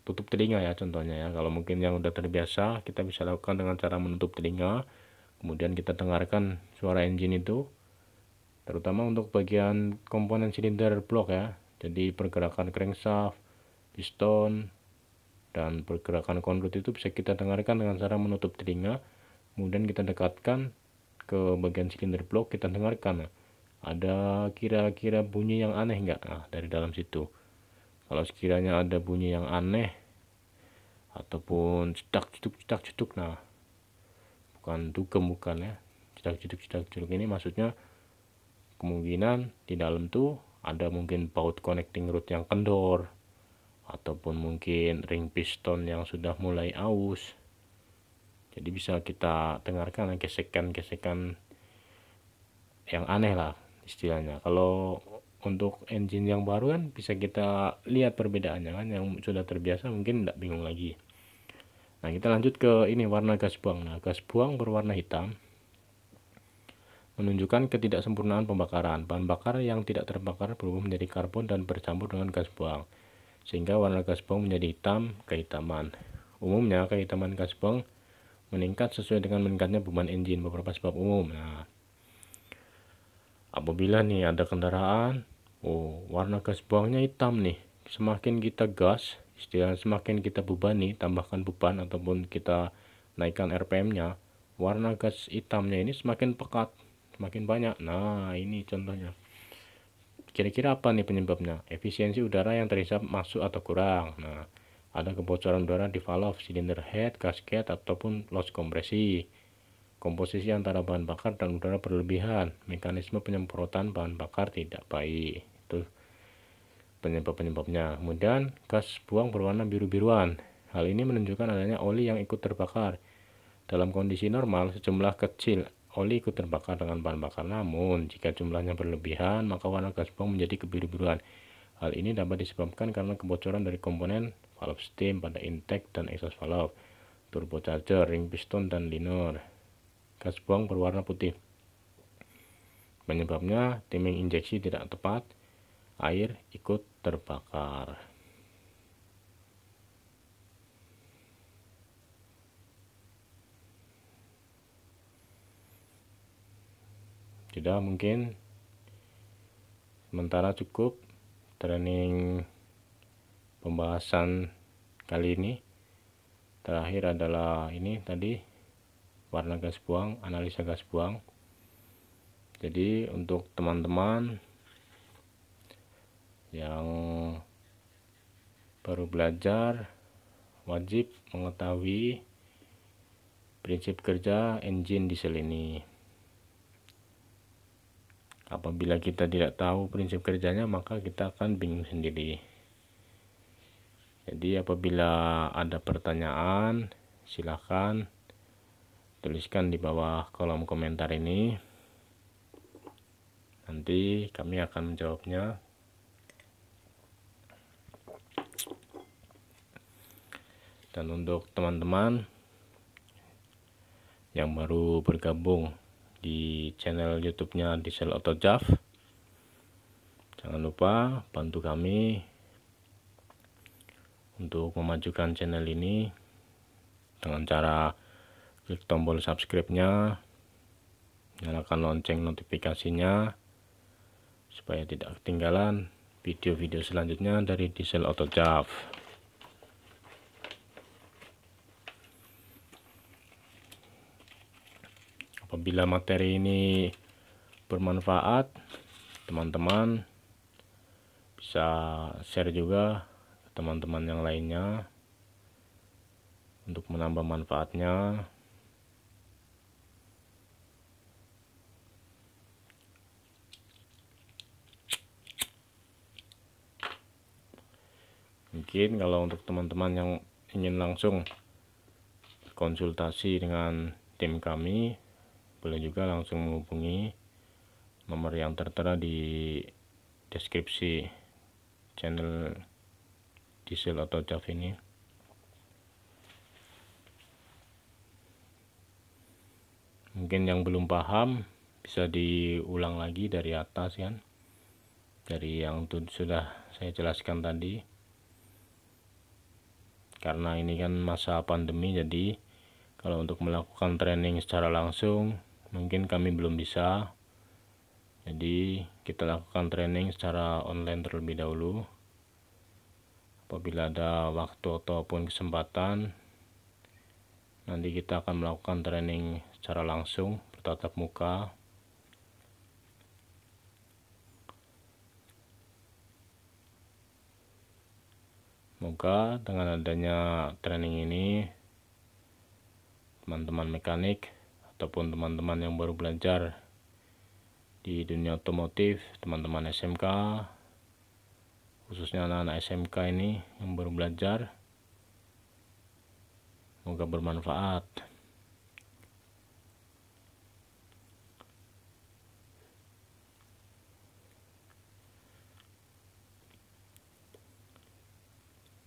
tutup telinga ya, contohnya ya. Kalau mungkin yang udah terbiasa, kita bisa lakukan dengan cara menutup telinga. Kemudian kita dengarkan suara engine itu, terutama untuk bagian komponen silinder blok ya. Jadi pergerakan crankshaft, piston, dan pergerakan konduit itu bisa kita dengarkan dengan cara menutup telinga. Kemudian kita dekatkan ke bagian silinder blok, kita dengarkan. Ada kira-kira bunyi yang aneh enggak? Nah, dari dalam situ. Kalau sekiranya ada bunyi yang aneh, ataupun cedak-ceduk, nah, bukan dugem, bukan ya. Cedak-ceduk ini maksudnya kemungkinan di dalam tuh ada mungkin baut connecting rod yang kendor, ataupun mungkin ring piston yang sudah mulai aus. Jadi bisa kita dengarkan gesekan-gesekan yang aneh lah istilahnya. Kalau untuk engine yang baru kan bisa kita lihat perbedaannya kan, yang sudah terbiasa mungkin tidak bingung lagi. Nah, kita lanjut ke ini, warna gas buang. Nah, gas buang berwarna hitam menunjukkan ketidaksempurnaan pembakaran. Bahan bakar yang tidak terbakar berubah menjadi karbon dan bercampur dengan gas buang, sehingga warna gas buang menjadi hitam kehitaman. Umumnya kehitaman gas buang meningkat sesuai dengan meningkatnya beban engine. Beberapa sebab umum. Nah, apabila nih ada kendaraan, warna gas buangnya hitam nih, semakin kita gas, istilahnya semakin kita bebani, tambahkan beban ataupun kita naikkan RPM-nya, warna gas hitamnya ini semakin pekat, semakin banyak. Nah, ini contohnya. Kira-kira apa nih penyebabnya? Efisiensi udara yang terhisap masuk atau kurang. Nah, ada kebocoran udara di valve, silinder head, gasket, ataupun loss kompresi. Komposisi antara bahan bakar dan udara berlebihan. Mekanisme penyemprotan bahan bakar tidak baik. Itu penyebab-penyebabnya. Kemudian gas buang berwarna biru-biruan. Hal ini menunjukkan adanya oli yang ikut terbakar. Dalam kondisi normal, sejumlah kecil oli ikut terbakar dengan bahan bakar. Namun, jika jumlahnya berlebihan, maka warna gas buang menjadi kebiru-biruan. Hal ini dapat disebabkan karena kebocoran dari komponen valve steam pada intake dan exhaust valve, turbocharger, ring piston, dan liner. Gas buang berwarna putih. Penyebabnya, timing injeksi tidak tepat, air ikut terbakar. Sudah mungkin sementara cukup training pembahasan kali ini. Terakhir adalah ini tadi, warna gas buang, analisa gas buang. Jadi untuk teman-teman yang baru belajar, wajib mengetahui prinsip kerja engine diesel ini. Apabila kita tidak tahu prinsip kerjanya, maka kita akan bingung sendiri. Jadi apabila ada pertanyaan, silahkan tuliskan di bawah kolom komentar ini. Nanti kami akan menjawabnya. Dan untuk teman-teman yang baru bergabung di channel YouTube-nya Diesel Auto Jav, jangan lupa bantu kami untuk memajukan channel ini dengan cara klik tombol subscribe-nya, nyalakan lonceng notifikasinya supaya tidak ketinggalan video-video selanjutnya dari Diesel Auto Jav. Apabila materi ini bermanfaat, teman-teman bisa share juga ke teman-teman yang lainnya untuk menambah manfaatnya. Mungkin kalau untuk teman-teman yang ingin langsung konsultasi dengan tim kami, boleh juga langsung menghubungi nomor yang tertera di deskripsi channel Diesel Auto Jav ini. Mungkin yang belum paham bisa diulang lagi dari atas kan, dari yang sudah saya jelaskan tadi. Karena ini kan masa pandemi, jadi kalau untuk melakukan training secara langsung mungkin kami belum bisa. Jadi kita lakukan training secara online terlebih dahulu. Apabila ada waktu ataupun kesempatan, nanti kita akan melakukan training secara langsung bertatap muka. Semoga dengan adanya training ini, teman-teman mekanik ataupun teman-teman yang baru belajar di dunia otomotif, teman-teman SMK, khususnya anak-anak SMK ini yang baru belajar, semoga bermanfaat.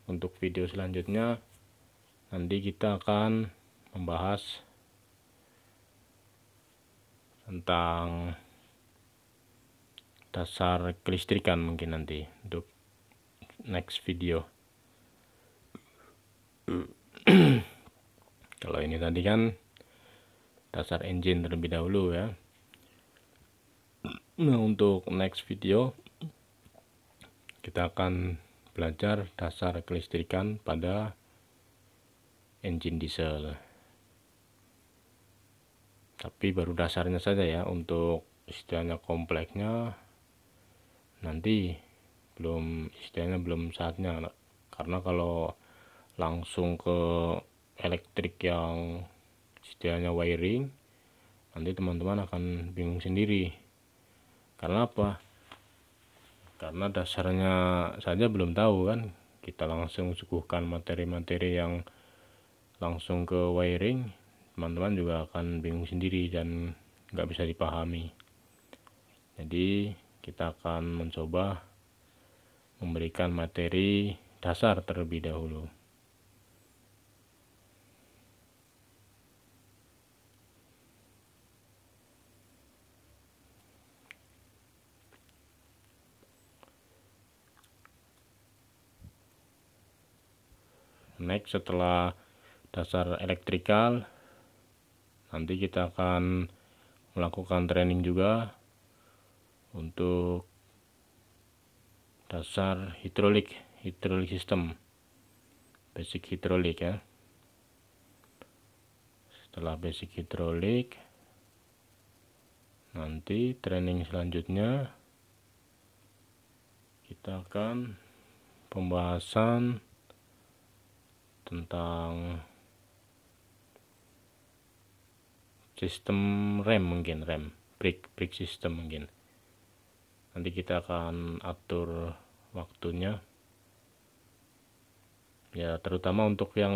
Untuk video selanjutnya nanti kita akan membahas tentang dasar kelistrikan, mungkin nanti untuk next video. Kalau ini tadi kan dasar engine terlebih dahulu ya. Nah, untuk next video kita akan belajar dasar kelistrikan pada engine diesel. Tapi baru dasarnya saja ya, untuk istilahnya kompleksnya nanti istilahnya belum saatnya. Karena kalau langsung ke elektrik yang istilahnya wiring, nanti teman-teman akan bingung sendiri. Karena apa? Karena dasarnya saja belum tahu kan, kita langsung suguhkan materi-materi yang langsung ke wiring, teman-teman juga akan bingung sendiri dan nggak bisa dipahami. Jadi kita akan mencoba memberikan materi dasar terlebih dahulu. Next, setelah dasar elektrikal, nanti kita akan melakukan training juga untuk dasar hidrolik sistem, basic hidrolik ya. Setelah basic hidrolik, nanti training selanjutnya kita akan pembahasan tentang sistem rem, mungkin brake system mungkin. Nanti kita akan atur waktunya ya, terutama untuk yang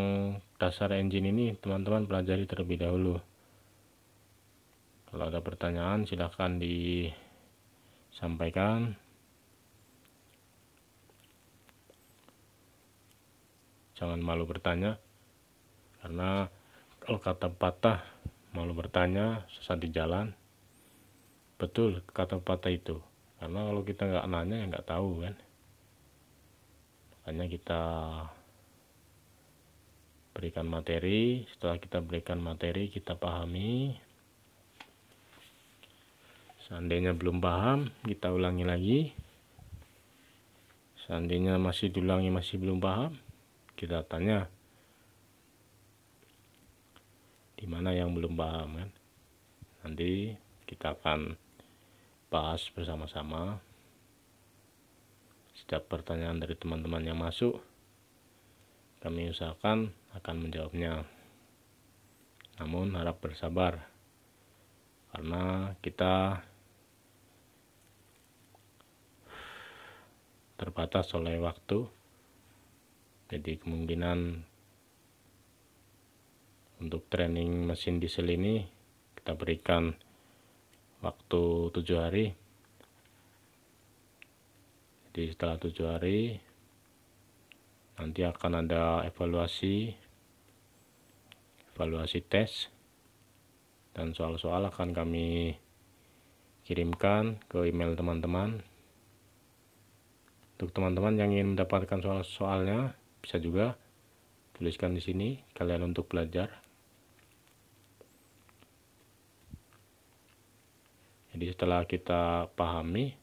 dasar engine ini teman-teman pelajari terlebih dahulu. Kalau ada pertanyaan silahkan disampaikan. Jangan malu bertanya, karena kalau kata pepatah, malu bertanya sesat di jalan. Betul kata pepatah itu, karena kalau kita nggak nanya ya nggak tahu kan. Makanya kita berikan materi. Setelah kita berikan materi, kita pahami. Seandainya belum paham, kita ulangi lagi. Seandainya masih diulangi masih belum paham, kita tanya di mana yang belum paham kan. Nanti kita akan bahas bersama-sama. Setiap pertanyaan dari teman-teman yang masuk, kami usahakan akan menjawabnya. Namun harap bersabar, karena kita terbatas oleh waktu. Jadi kemungkinan untuk training mesin diesel ini kita berikan waktu 7 hari. Jadi setelah 7 hari nanti akan ada evaluasi tes, dan soal-soal akan kami kirimkan ke email teman-teman. Untuk teman-teman yang ingin mendapatkan soal-soalnya, bisa juga tuliskan di sini kalian untuk belajar. Jadi setelah kita pahami,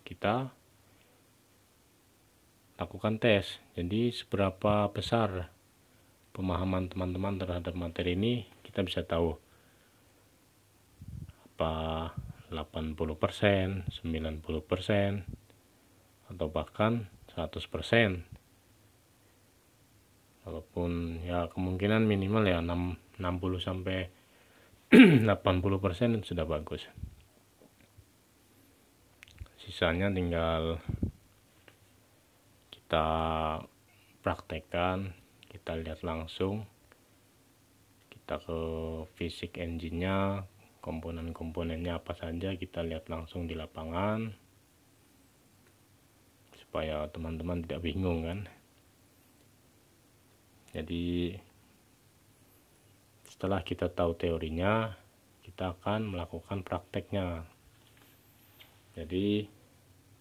kita lakukan tes. Jadi seberapa besar pemahaman teman-teman terhadap materi ini, kita bisa tahu apa 80%, 90%, atau bahkan 100%. Walaupun ya kemungkinan minimal ya 60 sampai 80% sudah bagus. Sisanya tinggal kita praktekkan, kita lihat langsung, kita ke fisik engine-nya, komponen-komponennya apa saja kita lihat langsung di lapangan, supaya teman-teman tidak bingung kan. Jadi setelah kita tahu teorinya, kita akan melakukan prakteknya. Jadi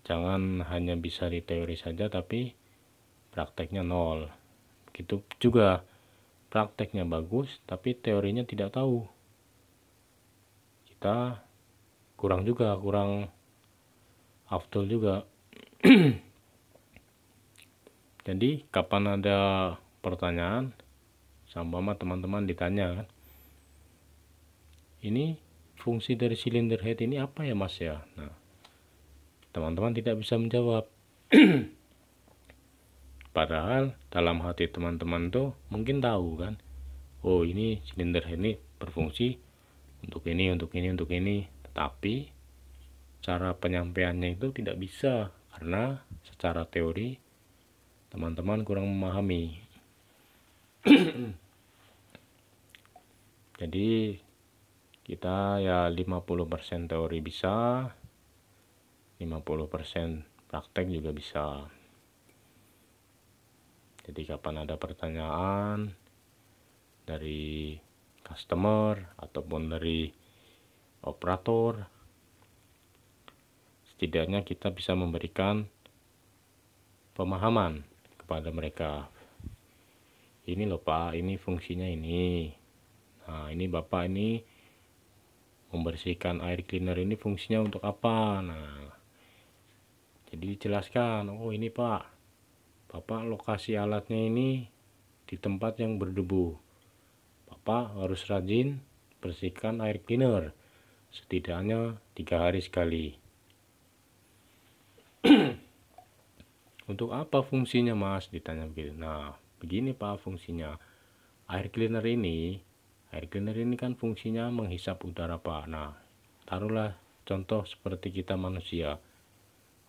jangan hanya bisa di teori saja tapi prakteknya nol. Begitu juga prakteknya bagus tapi teorinya tidak tahu, kita kurang afdol juga. Jadi kapan ada pertanyaan, seumpama teman-teman ditanya kan, ini fungsi dari silinder head ini apa ya mas ya, nah teman-teman tidak bisa menjawab. Padahal dalam hati teman-teman tuh mungkin tahu kan, oh ini silinder head ini berfungsi untuk ini, tetapi cara penyampaiannya itu tidak bisa, karena secara teori teman-teman kurang memahami. Jadi kita ya 50% teori bisa, 50% praktek juga bisa. Jadi kapan ada pertanyaan dari customer ataupun dari operator, setidaknya kita bisa memberikan pemahaman kepada mereka. Ini loh Pak, ini fungsinya ini. Nah, ini Bapak ini membersihkan air cleaner ini fungsinya untuk apa? Nah, jadi dijelaskan, oh ini Pak, Bapak lokasi alatnya ini di tempat yang berdebu. Bapak harus rajin bersihkan air cleaner setidaknya 3 hari sekali. Untuk apa fungsinya Mas? Ditanya begitu. Nah, begini Pak fungsinya. Air cleaner ini kan fungsinya menghisap udara Pak. Nah, taruhlah contoh seperti kita manusia.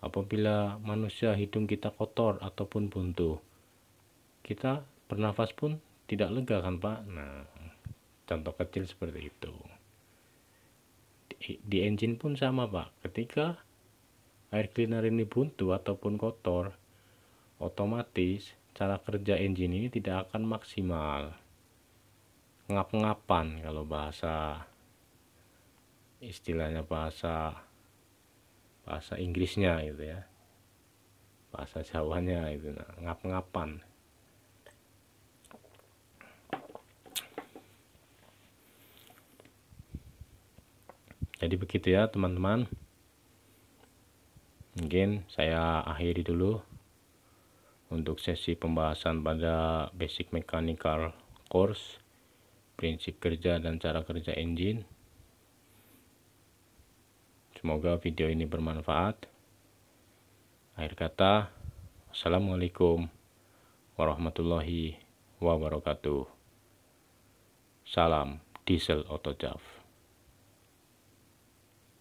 Apabila manusia hidung kita kotor ataupun buntu, kita bernafas pun tidak lega kan Pak. Nah, contoh kecil seperti itu. Di engine pun sama Pak. Ketika air cleaner ini buntu ataupun kotor, otomatis cara kerja engine ini tidak akan maksimal. Ngap-ngapan kalau bahasa istilahnya, bahasa Inggrisnya gitu ya, bahasa Jawanya itu, nah, ngap-ngapan. Jadi begitu ya teman-teman. Mungkin saya akhiri dulu untuk sesi pembahasan pada basic mechanical course, prinsip kerja dan cara kerja engine. Semoga video ini bermanfaat. Akhir kata, Assalamualaikum warahmatullahi wabarakatuh. Salam Diesel Auto Jav.